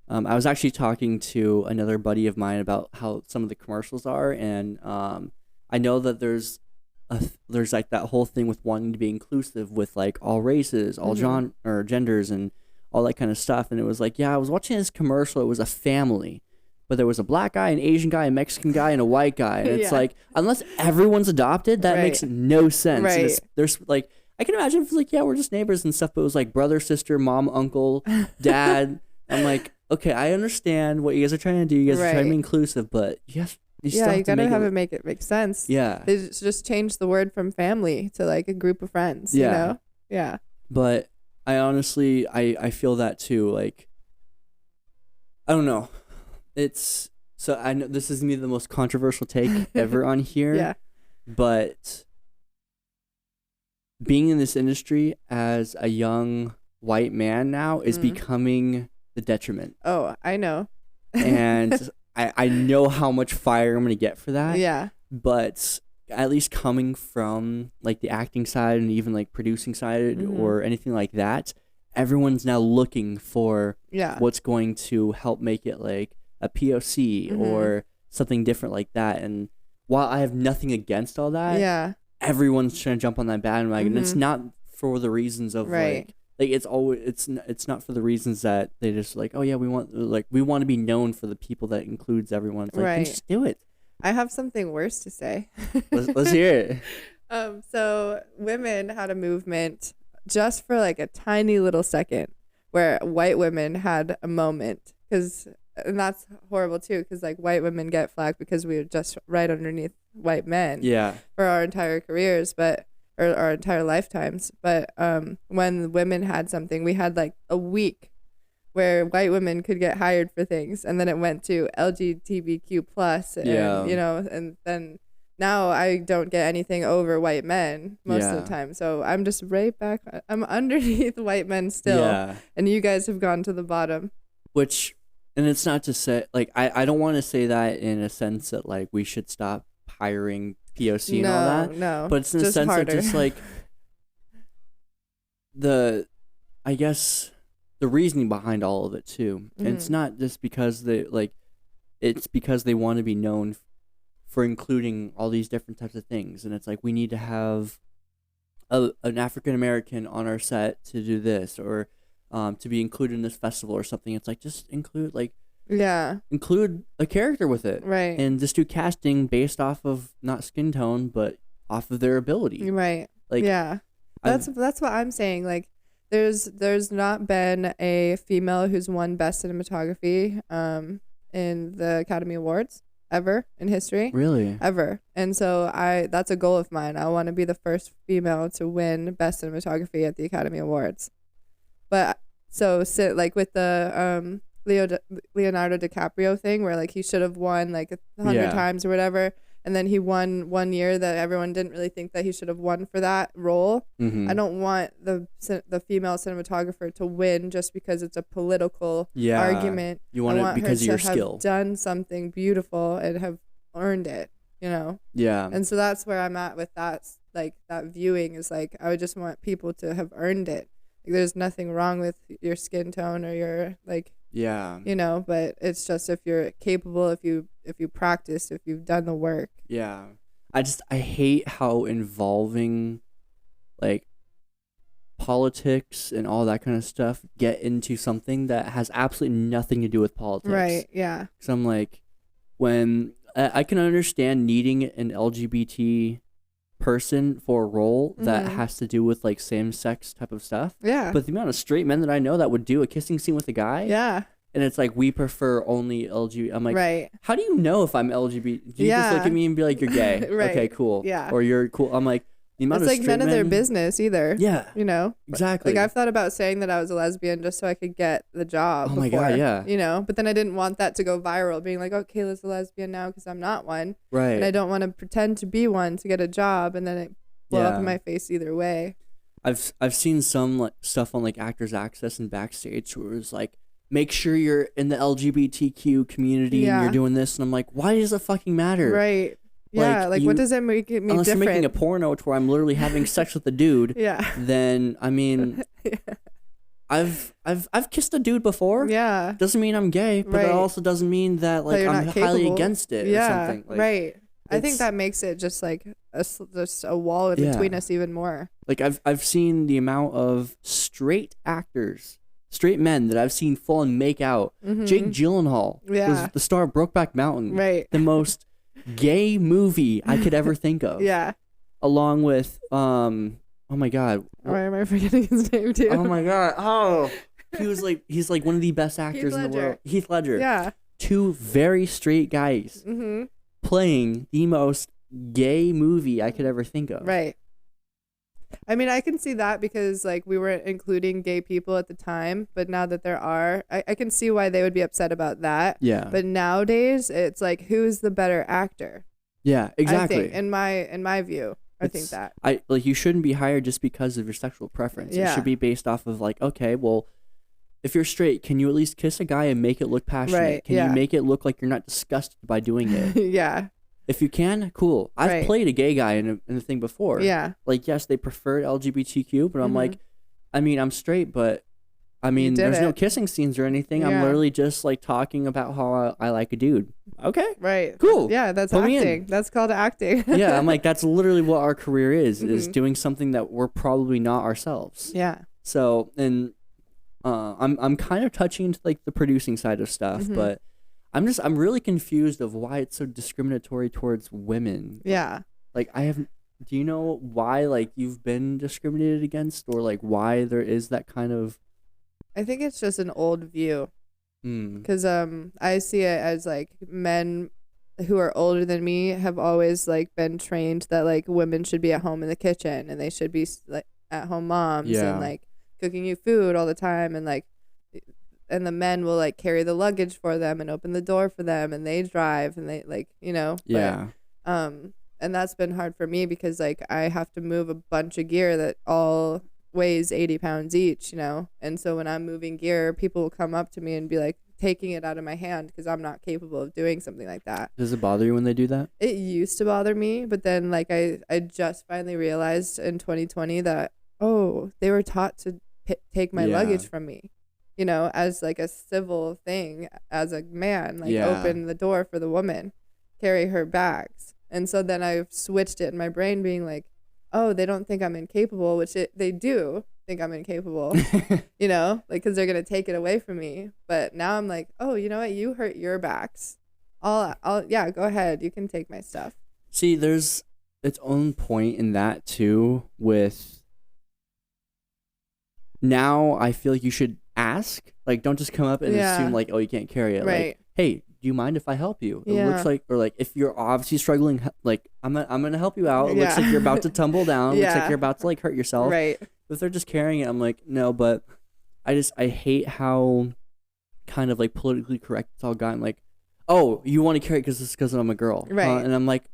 I was actually talking to another buddy of mine about how some of the commercials are, and I know that there's like that whole thing with wanting to be inclusive with like all races, all or genders, and all that kind of stuff. And it was like, yeah, I was watching this commercial. It was a family, but there was a black guy, an Asian guy, a Mexican guy, and a white guy. And it's like, unless everyone's adopted, that makes no sense. Right. There's like, I can imagine if it's like, yeah, we're just neighbors and stuff, but it was like brother, sister, mom, uncle, dad. I'm like, okay, I understand what you guys are trying to do. You guys are trying to be inclusive, but yes. You gotta have it make it make sense. Yeah. They just change the word from family to like a group of friends, you know? Yeah. But I honestly, I feel that too. Like, I don't know. It's, so I know this is gonna be the most controversial take ever on here. Yeah. But being in this industry as a young white man now is becoming the detriment. Oh, I know. And I know how much fire I'm going to get for that. Yeah. But at least coming from like the acting side and even like producing side or anything like that, everyone's now looking for what's going to help make it like a POC or something different like that. And while I have nothing against all that, everyone's trying to jump on that bandwagon. And it's not for the reasons of like it's always it's not for the reasons that they just like, oh yeah, we want to be known for the people that includes everyone. It's like, then just do it. I have something worse to say. Let's hear it. So women had a movement just for like a tiny little second where white women had a moment, and that's horrible too, because like white women get flack because we were just right underneath white men for our entire careers, or our entire lifetimes. But when women had something, we had like a week where white women could get hired for things, and then it went to LGBTQ plus, and you know, and then now I don't get anything over white men most of the time. So I'm just right back. I'm underneath white men still, and you guys have gone to the bottom. Which, and it's not to say like I don't want to say that in a sense that like we should stop hiring POC and all that. No, but it's in a sense that just like I guess the reasoning behind all of it too. And it's not just because it's because they want to be known for including all these different types of things. And it's like, we need to have an African American on our set to do this, or to be included in this festival or something. It's like, just include include a character with it, right? And just do casting based off of not skin tone, but off of their ability, right? Like, that's what I'm saying. Like, there's not been a female who's won Best Cinematography in the Academy Awards ever in history, really, ever. And so that's a goal of mine. I want to be the first female to win Best Cinematography at the Academy Awards. But so like with the Leonardo DiCaprio thing, where like he should have won like 100 times or whatever, and then he won one year that everyone didn't really think that he should have won for that role. I don't want the female cinematographer to win just because it's a political argument. You want it because of your skill. Have done something beautiful and have earned it, you know. And so that's where I'm at with that. Like, that viewing is like, I would just want people to have earned it. Like, there's nothing wrong with your skin tone or your like, you know, but it's just if you're capable, if you practice, if you've done the work. I hate how involving like politics and all that kind of stuff get into something that has absolutely nothing to do with politics, right? Because I'm like, when I can understand needing an LGBT person for a role that has to do with like same-sex type of stuff, but the amount of straight men that I know that would do a kissing scene with a guy, and it's like, we prefer only LGBT. I'm like, how do you know if I'm LGBT? Do you just look at me and be like, you're gay? Okay, cool. Or you're cool. I'm like, the amount it's of like none of their business either. You know, exactly. Like, I've thought about saying that I was a lesbian just so I could get the job. Oh my god, you know, but then I didn't want that to go viral, being like, oh, Kayla's a lesbian now because I'm not one, right? And I don't want to pretend to be one to get a job and then it blow up in my face either way. I've seen some like stuff on like Actors Access and Backstage where it's like, make sure you're in the LGBTQ community and you're doing this. And I'm like, why does it fucking matter? Right. Yeah. Like what does it make it me unless different? You're making a porno to where I'm literally having sex with a dude. Yeah. Then I mean, I've kissed a dude before. Yeah. Doesn't mean I'm gay, but it also doesn't mean that like I'm highly against it or something. Like, right. I think that makes it just like just a wall in between us even more. Like I've seen the amount of straight men that I've seen full on make out. Jake Gyllenhaal was the star of Brokeback Mountain. Right. The most gay movie I could ever think of. Yeah. Along with oh my god. Why am I forgetting his name too? Oh my god. Oh. He's like one of the best actors in the world. Heath Ledger. Yeah. Two very straight guys playing the most gay movie I could ever think of. Right. I mean, I can see that because like we weren't including gay people at the time, but now that there are, I can see why they would be upset about that. Yeah. But nowadays, it's like who's the better actor? Yeah, exactly. I think, in my view, I think that you shouldn't be hired just because of your sexual preference. Yeah. It should be based off of like, okay, well, if you're straight, can you at least kiss a guy and make it look passionate? Right, Can you make it look like you're not disgusted by doing it? Yeah. If you can, cool. I've played a gay guy in a thing before. Yeah. Like, yes, they prefer LGBTQ, but I'm like, I mean, I'm straight, but I mean, there's no kissing scenes or anything. Yeah. I'm literally just like talking about how I like a dude. Okay. Right. Cool. Yeah, that's Put acting. That's called acting. Yeah, I'm like, that's literally what our career is doing something that we're probably not ourselves. Yeah. So, and I'm kind of touching into like the producing side of stuff, but I'm really confused of why it's so discriminatory towards women. Yeah. Like do you know why like you've been discriminated against or like why there is that kind of? I think it's just an old view. Because I see it as like men who are older than me have always like been trained that like women should be at home in the kitchen and they should be like at home moms and like cooking you food all the time and like and the men will like carry the luggage for them and open the door for them and they drive and they like but, and that's been hard for me because like I have to move a bunch of gear that all weighs 80 pounds each, and so when I'm moving gear, people will come up to me and be like taking it out of my hand because I'm not capable of doing something like that. Does it bother you when they do that? It used to bother me, but then like I just finally realized in 2020 that they were taught to take my luggage from me, as like a civil thing as a man, like open the door for the woman, carry her bags. And so then I switched it in my brain being like, oh, they don't think I'm incapable, which they do think I'm incapable, like, because they're going to take it away from me. But now I'm like, oh, you know what? You hurt your backs. Go ahead. You can take my stuff. See, there's its own point in that too with now I feel like you should ask, like, don't just come up and assume like, oh, you can't carry it. Right. Like, hey, do you mind if I help you? It looks like, or like, if you're obviously struggling, like, I'm gonna help you out. It looks like you're about to tumble down. It looks like you're about to like hurt yourself. Right. If they're just carrying it, I'm like, no, but I hate how kind of like politically correct it's all gotten. Like, oh, you want to carry it because I'm a girl. Right. And I'm like,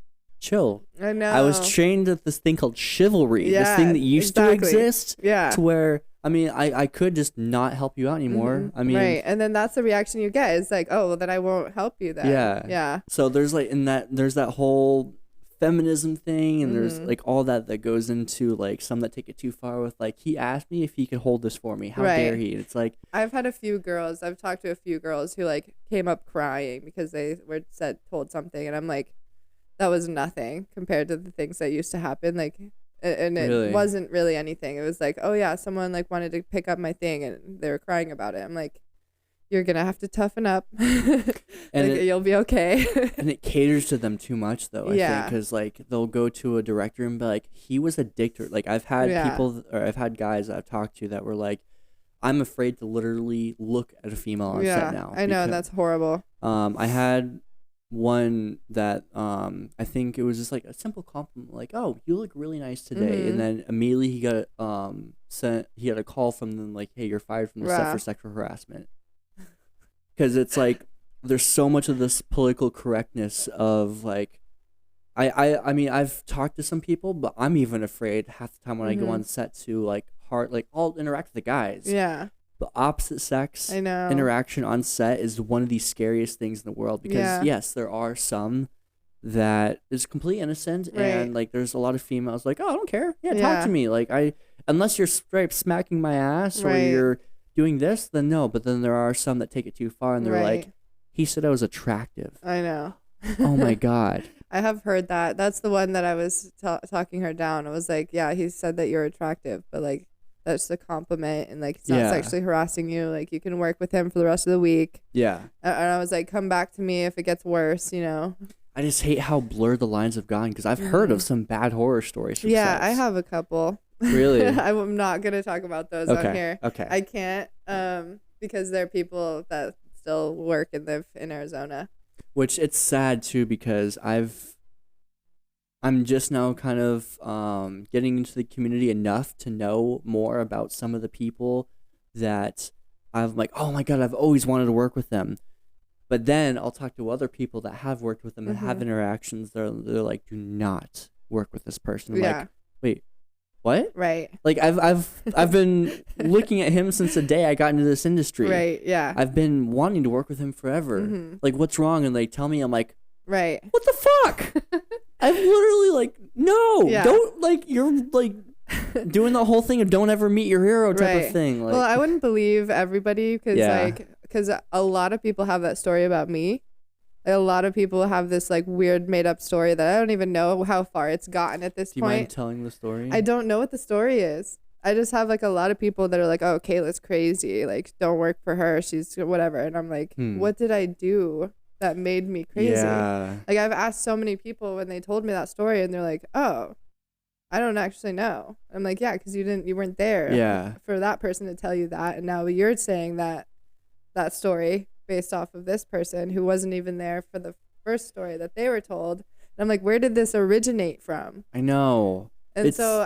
chill. I know. I was trained at this thing called chivalry. This thing that used to exist. Yeah. To where, I mean, I could just not help you out anymore. I mean, right. And then that's the reaction you get. It's like, oh, well, then I won't help you then. Yeah. Yeah. So there's like there's that whole feminism thing, and there's like all that goes into like some that take it too far with like, he asked me if he could hold this for me. How dare he? It's like, I've talked to a few girls who like came up crying because they were told something, and I'm like, that was nothing compared to the things that used to happen. Like, and it wasn't really anything. It was like, oh yeah, someone like wanted to pick up my thing and they were crying about it. I'm like, you're gonna have to toughen up. And you'll be okay. And it caters to them too much though, I think, because like they'll go to a director and be like, he was a dictator. Like I've had I've had guys that I've talked to that were like, I'm afraid to literally look at a female on set now. I know, that's horrible. I had one that I think it was just like a simple compliment, like, oh, you look really nice today, and then immediately he got he had a call from them like, hey, you're fired from the set for sexual harassment. Because it's like there's so much of this political correctness of like, I mean, I've talked to some people, but I'm even afraid half the time when I go on set to like I'll interact with the guys. Yeah. the opposite sex I know. interaction on set is one of the scariest things in the world because yes, there are some that is completely innocent and like there's a lot of females like, oh, I don't care. Yeah, talk to me. Like unless you're straight up smacking my ass or you're doing this, then no. But then there are some that take it too far and they're like, he said I was attractive. I know. Oh my God. I have heard that. That's the one that I was talking her down. I was like, yeah, he said that you're attractive, but like that's a compliment and like it's not sexually harassing you. Like you can work with him for the rest of the week. Yeah. And I was like, come back to me if it gets worse, you know. I just hate how blurred the lines have gone because I've heard of some bad horror stories from Yeah, sets. I have a couple. Really? I'm not going to talk about those on here. Okay. I can't because there are people that still work and live in Arizona. Which it's sad too because I'm just now kind of getting into the community enough to know more about some of the people that I'm like, oh my God, I've always wanted to work with them. But then I'll talk to other people that have worked with them and have interactions. They're like, do not work with this person. I'm like, wait, what? Right. Like I've been looking at him since the day I got into this industry. Right. Yeah. I've been wanting to work with him forever. Like, what's wrong? And they tell me, I'm like, right. What the fuck? I've literally like, no, don't like, you're like doing the whole thing of don't ever meet your hero type of thing. Like, well, I wouldn't believe everybody because a lot of people have that story about me. Like, a lot of people have this like weird made up story that I don't even know how far it's gotten at this do you point. mind telling the story? I don't know what the story is. I just have like a lot of people that are like, oh, Kayla's crazy. Like, don't work for her. She's whatever. And I'm like, what did I do that made me crazy? Yeah. Like, I've asked so many people when they told me that story and they're like, oh, I don't actually know. I'm like, yeah, because you weren't there for that person to tell you that. And now you're saying that story based off of this person who wasn't even there for the first story that they were told. And I'm like, where did this originate from? I know. And so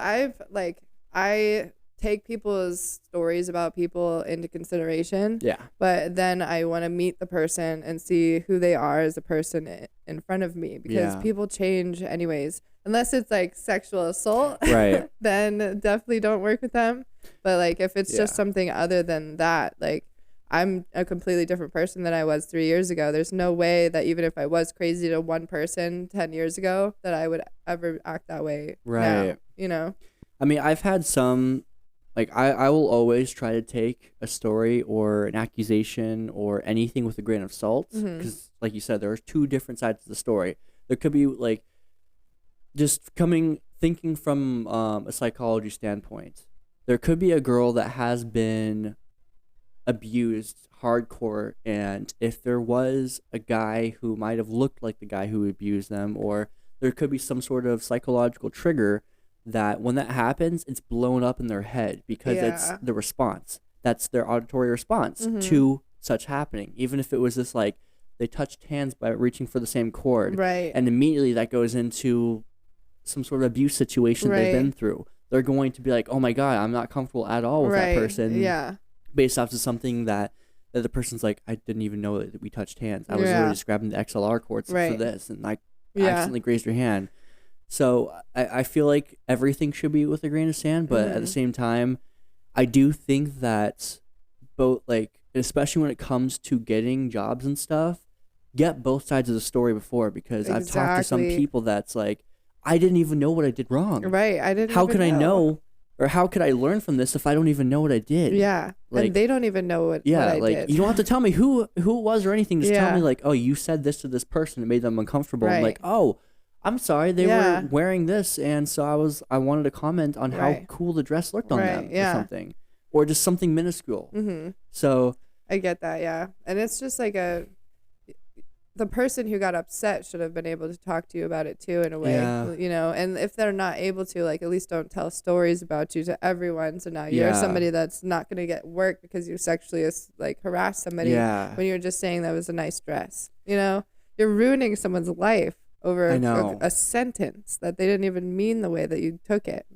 I take people's stories about people into consideration. Yeah. But then I want to meet the person and see who they are as a person in front of me because people change anyways. Unless it's like sexual assault, right? Then definitely don't work with them. But like if it's just something other than that, like I'm a completely different person than I was 3 years ago. There's no way that even if I was crazy to one person 10 years ago that I would ever act that way now, you know? I mean, I've had some, like, I will always try to take a story or an accusation or anything with a grain of salt. Because, like you said, there are two different sides to the story. There could be, like, just thinking from a psychology standpoint. There could be a girl that has been abused hardcore, and if there was a guy who might have looked like the guy who abused them, or there could be some sort of psychological trigger that when that happens, it's blown up in their head because it's the response. That's their auditory response to such happening. Even if it was just like they touched hands by reaching for the same cord, right? And immediately that goes into some sort of abuse situation they've been through. They're going to be like, oh my God, I'm not comfortable at all with that person. Yeah. Based off of something that the person's like, I didn't even know that we touched hands. I was literally just grabbing the XLR cords for this, and I accidentally grazed your hand. So I feel like everything should be with a grain of sand, but at the same time, I do think that both, like, especially when it comes to getting jobs and stuff, get both sides of the story before, because I've talked to some people that's like, I didn't even know what I did wrong. Right. I didn't. How could I know? Or how could I learn from this if I don't even know what I did? Yeah, like, and they don't even know what I did. You don't have to tell me who it was or anything. Just tell me, like, oh, you said this to this person. It made them uncomfortable. I'm like, oh, I'm sorry. They were wearing this, and so I wanted to comment on how cool the dress looked on them or something. Or just something minuscule. So I get that, and it's just like the person who got upset should have been able to talk to you about it too, in a way, you know. And if they're not able to, like, at least don't tell stories about you to everyone. So now you're somebody that's not going to get work because you sexually like harassed somebody when you're just saying that was a nice dress. You know, you're ruining someone's life over a sentence that they didn't even mean the way that you took it.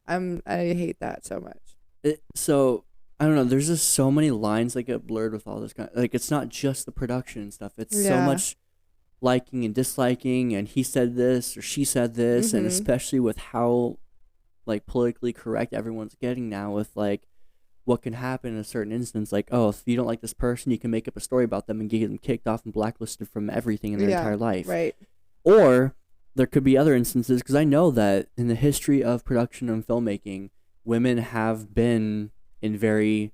And I hate that so much. So I don't know. There's just so many lines that get blurred with all this kind. Like, it's not just the production and stuff. It's so much liking and disliking, and he said this or she said this, and especially with how, like, politically correct everyone's getting now with, like, what can happen in a certain instance. Like, oh, if you don't like this person, you can make up a story about them and get them kicked off and blacklisted from everything in their entire life. Right. Or there could be other instances, because I know that in the history of production and filmmaking, women have been in very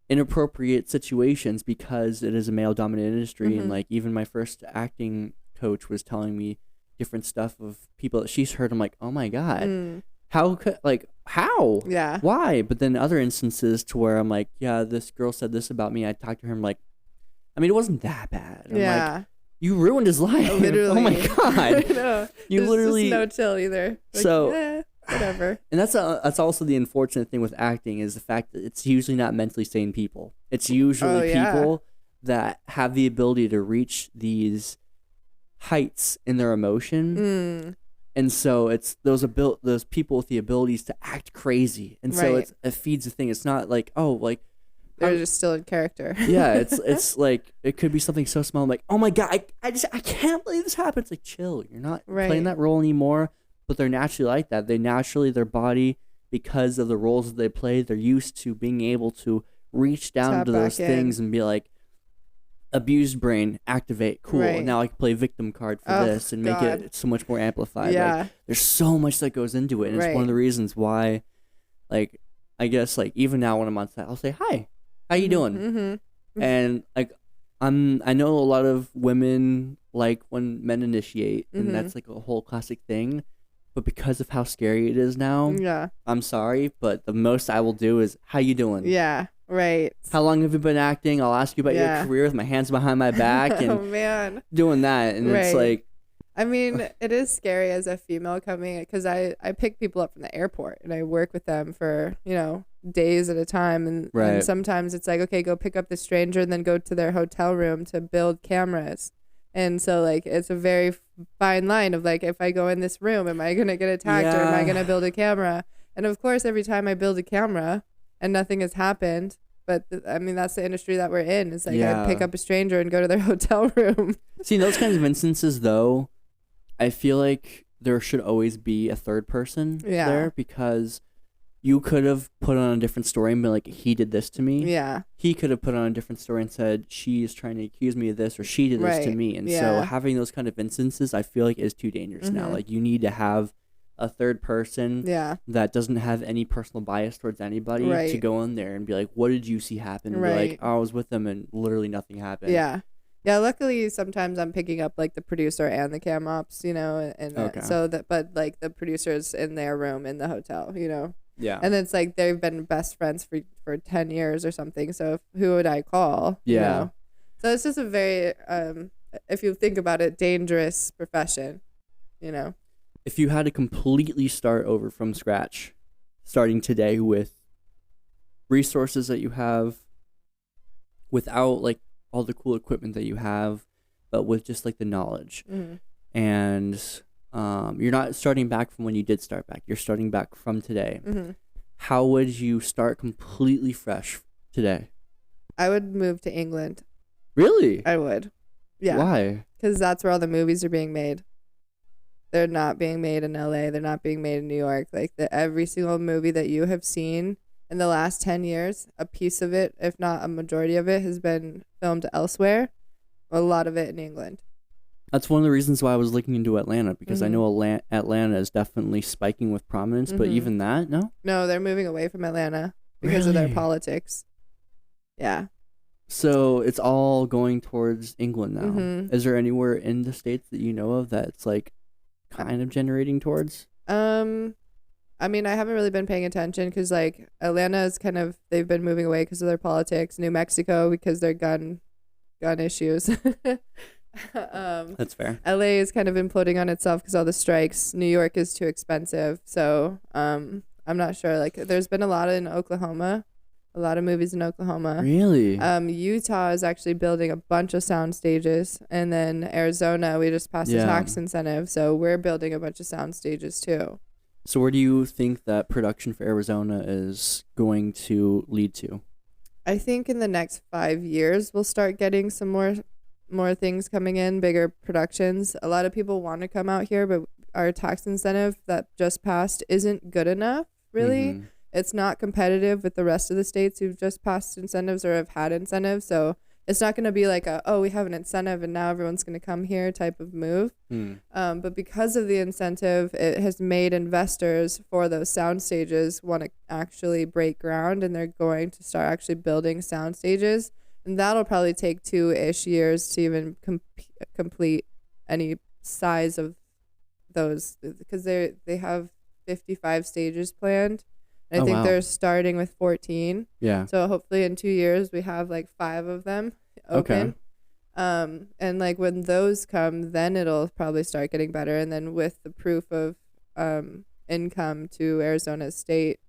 inappropriate situations because it is a male-dominated industry. And like, even my first acting coach was telling me different stuff of people that she's heard. I'm like, oh my God, how could, like, how? Yeah. Why? But then other instances to where I'm like, yeah, this girl said this about me. I talked to her. I'm like, I mean, it wasn't that bad. I'm like, you ruined his life. Literally. Oh my God. No, You literally. just no chill either. Like, So, whatever. And that's also the unfortunate thing with acting, is the fact that it's usually not mentally sane people. It's usually people that have the ability to reach these heights in their emotion. And so it's those people with the abilities to act crazy. And so it feeds the thing. It's not like, oh, like, they're just still in character. Yeah, it's like, it could be something so small. I'm like, oh my God, I can't believe this happened. It's like, chill. You're not playing that role anymore. But they're naturally like that. Their body, because of the roles that they play, they're used to being able to reach down to those things and be like, abused brain, activate, cool. Now I can play victim card for this and make it so much more amplified. Yeah. Like, there's so much that goes into it. And it's one of the reasons why, like, I guess, like, even now when I'm on set, I'll say, hi, how you doing? And like, I know a lot of women like when men initiate, and that's like a whole classic thing. But because of how scary it is now, I'm sorry, but the most I will do is, how you doing? Yeah, right. How long have you been acting? I'll ask you about your career with my hands behind my back and doing that. And it's like, I mean, it is scary as a female coming, because I pick people up from the airport and I work with them for, days at a time. And sometimes it's like, okay, go pick up the stranger and then go to their hotel room to build cameras. And so, like, it's a very fine line of, like, if I go in this room, am I going to get attacked or am I going to build a camera? And, of course, every time I build a camera and nothing has happened, but, I mean, that's the industry that we're in. It's like I pick up a stranger and go to their hotel room. See, in those kinds of instances, though, I feel like there should always be a third person there, because you could have put on a different story and been like, he did this to me. Yeah. He could have put on a different story and said, she is trying to accuse me of this, or she did this to me. And so having those kind of instances, I feel like, is too dangerous now. Like, you need to have a third person that doesn't have any personal bias towards anybody to go in there and be like, what did you see happen? And be like, oh, I was with them and literally nothing happened. Yeah. Yeah, luckily sometimes I'm picking up like the producer and the cam ops, but like the producer's in their room in the hotel, Yeah. And it's like they've been best friends for 10 years or something. So who would I call? Yeah. So it's just a very, if you think about it, dangerous profession, If you had to completely start over from scratch, starting today with resources that you have, without like all the cool equipment that you have, but with just like the knowledge, and you're not starting back from when you did start back. You're starting back from today. How would you start completely fresh today? I would move to England. Really? I would. Yeah. Why? Because that's where all the movies are being made. They're not being made in LA. They're not being made in New York. Like every single movie that you have seen in the last 10 years, a piece of it, if not a majority of it, has been filmed elsewhere. A lot of it in England. That's one of the reasons why I was looking into Atlanta, because I know Atlanta is definitely spiking with prominence, but even that, no? No, they're moving away from Atlanta because of their politics. Yeah. So it's all going towards England now. Is there anywhere in the States that you know of that's like kind of generating towards? I mean, I haven't really been paying attention because, like, Atlanta is kind of, they've been moving away because of their politics. New Mexico because their gun issues. That's fair. LA is kind of imploding on itself because all the strikes. New York is too expensive. So, I'm not sure. Like, there's been a lot in Oklahoma, a lot of movies in Oklahoma. Really? Utah is actually building a bunch of sound stages. And then Arizona, we just passed a tax incentive. So we're building a bunch of sound stages too. So where do you think that production for Arizona is going to lead to? I think in the next 5 years, we'll start getting some more things coming in, bigger productions. A lot of people want to come out here, but our tax incentive that just passed isn't good enough, really, it's not competitive with the rest of the states who've just passed incentives or have had incentives. So it's not going to be like we have an incentive and now everyone's going to come here type of move. But because of the incentive, it has made investors for those sound stages want to actually break ground, and they're going to start actually building sound stages. And that'll probably take 2-ish years to even complete any size of those, because they have 55 stages planned. I think they're starting with 14. Yeah. So hopefully in 2 years we have like 5 of them open. Okay. And like when those come, then it'll probably start getting better. And then with the proof of income to Arizona's state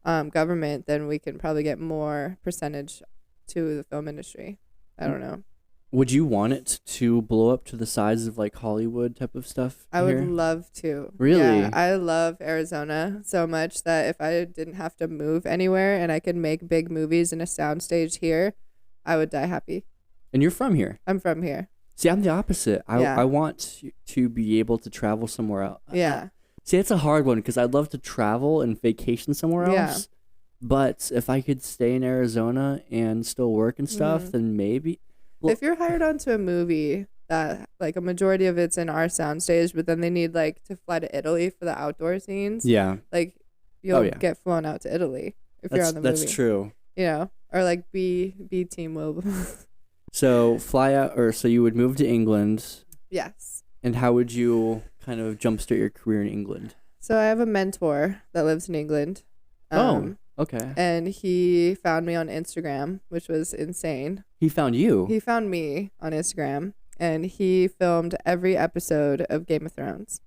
government, then we can probably get more percentage to the film industry. I don't know. Would you want it to blow up to the size of like Hollywood type of stuff? I would love to. Really? Yeah, I love Arizona so much that if I didn't have to move anywhere and I could make big movies in a soundstage here, I would die happy. And you're from here? I'm from here. See, I'm the opposite. I want to be able to travel somewhere else. Yeah. See, it's a hard one because I'd love to travel and vacation somewhere else. Yeah. But if I could stay in Arizona and still work and stuff, then maybe. Well, if you're hired onto a movie that like a majority of it's in our soundstage, but then they need like to fly to Italy for the outdoor scenes. Yeah. Like you'll get flown out to Italy if you're on the movie. That's true. You know, or like B team will. So fly out, or so you would move to England. Yes. And how would you kind of jumpstart your career in England? So I have a mentor that lives in England. Okay. And he found me on Instagram, which was insane. He found you? He found me on Instagram, and he filmed every episode of Game of Thrones.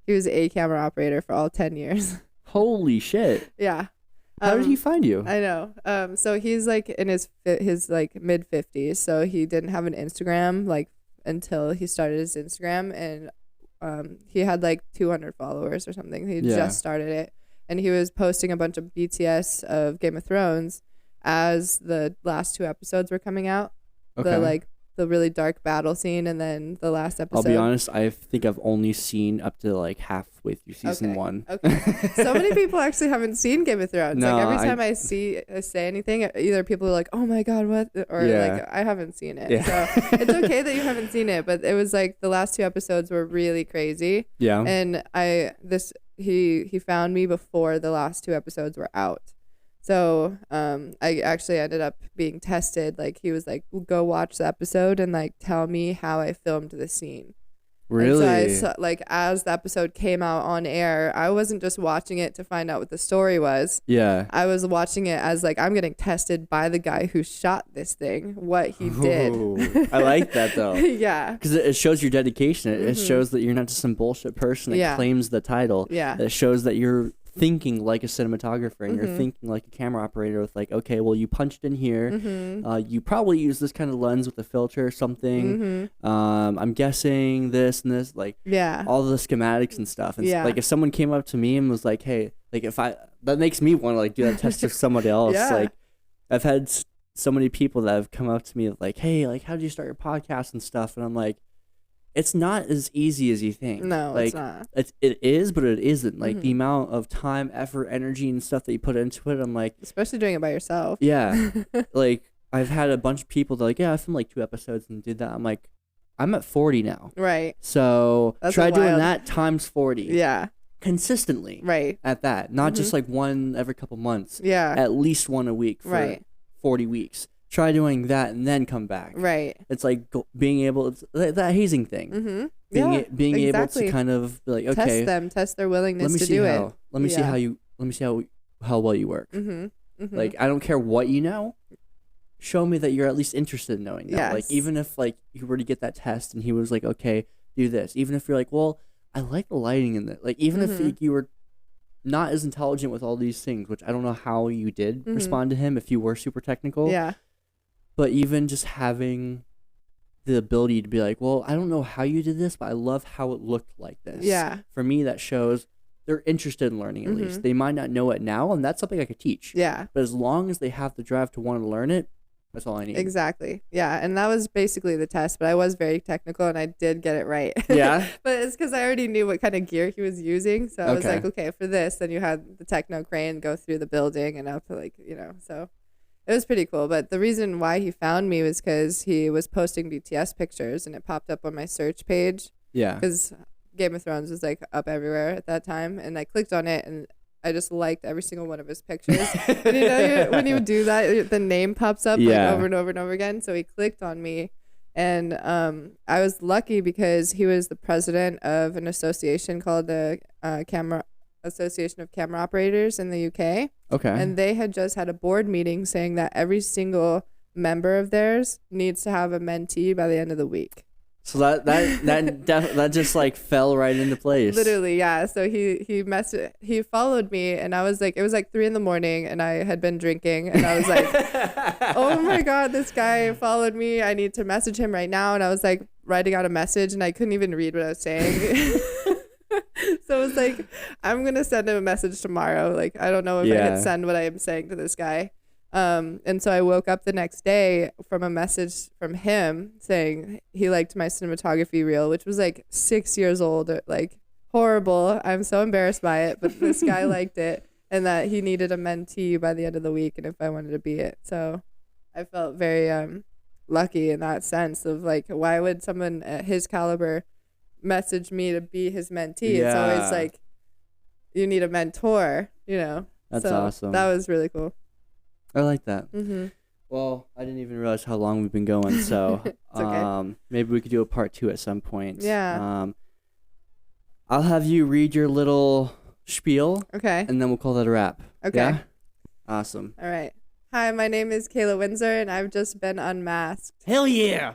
He was a camera operator for all 10 years. Holy shit. Yeah. How did he find you? I know. So he's like in his like mid 50s. So he didn't have an Instagram like until he started his Instagram, and he had like 200 followers or something. He just started it. And he was posting a bunch of BTS of Game of Thrones as the last 2 episodes were coming out. Okay. The really dark battle scene, and then the last episode. I'll be honest, I think I've only seen up to like halfway through season 1. Okay. So many people actually haven't seen Game of Thrones. No, like every time I say anything, either people are like, "Oh my god, what?" or like, "I haven't seen it." Yeah. So it's okay that you haven't seen it, but it was like the last 2 episodes were really crazy. Yeah. And he found me before the last 2 episodes were out. So I actually ended up being tested. Like he was like, go watch the episode and like tell me how I filmed the scene. Really? And so like as the episode came out on air, I wasn't just watching it to find out what the story was. Yeah. I was watching it as like, I'm getting tested by the guy who shot this thing, what he did. I like that though. Yeah. Because it shows your dedication. It shows that you're not just some bullshit person that claims the title. Yeah. It shows that you're thinking like a cinematographer and you're thinking like a camera operator with like, okay, well, you punched in here. You probably use this kind of lens with a filter or something. I'm guessing this and this, like all the schematics and stuff. And like if someone came up to me and was like, hey, like that makes me want to like do that test with somebody else. Like I've had so many people that have come up to me like, hey, like how did you start your podcast and stuff? And I'm like, it's not as easy as you think. No, like, it's not. It is, but it isn't. Like the amount of time, effort, energy, and stuff that you put into it, I'm like, especially doing it by yourself. Yeah, like I've had a bunch of people that are like, yeah, I filmed like 2 episodes and did that. I'm like, I'm at 40 now. Right. So try doing that times 40. Yeah. Consistently. Right. At that, not just like one every couple months. Yeah. At least 1 a week for 40 weeks. Try doing that and then come back. Right. It's like being able, it's that hazing thing. Being able to kind of be like, okay, test their willingness to do it. Let me see how well you work. Like I don't care what you know. Show me that you're at least interested in knowing that. Yes. Like even if like you were to get that test and he was like, okay, do this. Even if you're like, well, I like the lighting in that. Like even if you were not as intelligent with all these things, which I don't know how you did respond to him if you were super technical. Yeah. But even just having the ability to be like, well, I don't know how you did this, but I love how it looked like this. Yeah. For me, that shows they're interested in learning at least. They might not know it now, and that's something I could teach. Yeah. But as long as they have the drive to want to learn it, That's all I need. Exactly. Yeah. And that was basically the test, but I was very technical and I did get it right. Yeah? But it's because I already knew what kind of gear he was using. So I was Okay. like, okay, for this, then you had the techno crane go through the building and up, like, so it was pretty cool. But the reason why he found me was because he was posting BTS pictures and it popped up on my search page Yeah. because Game of Thrones was like up everywhere at that time. And I clicked on it and I just liked every single one of his pictures. And when you do that, the name pops up like over and over and over again. So he clicked on me, and I was lucky because he was the president of an association called the Camera Association of Camera Operators in the UK. Okay. And they had just had a board meeting saying that every single member of theirs needs to have a mentee by the end of the week. So that just like fell right into place. Literally, yeah. So he followed me, and I was like, it was like 3 a.m, and I had been drinking, and I was like, oh my god, this guy followed me. I need to message him right now. And I was like writing out a message, and I couldn't even read what I was saying. So I was like, I'm gonna send him a message tomorrow. Like, I don't know if I can send what I am saying to this guy. And so I woke up the next day from a message from him saying he liked my cinematography reel, which was like 6 years old, like horrible. I'm so embarrassed by it, but this guy liked it, and that he needed a mentee by the end of the week and if I wanted to be it. So I felt very lucky in that sense of like, why would someone at his caliber message me to be his mentee? It's always like, you need a mentor, That's so awesome. That was really cool. I like that. Mm-hmm. Well, I didn't even realize how long we've been going, so It's okay. Maybe we could do a part 2 at some point. Yeah. I'll have you read your little spiel, Okay. and then we'll call that a wrap. Okay. Yeah? Awesome. All right. Hi, my name is Kayla Windsor, and I've just been unmasked. Hell yeah!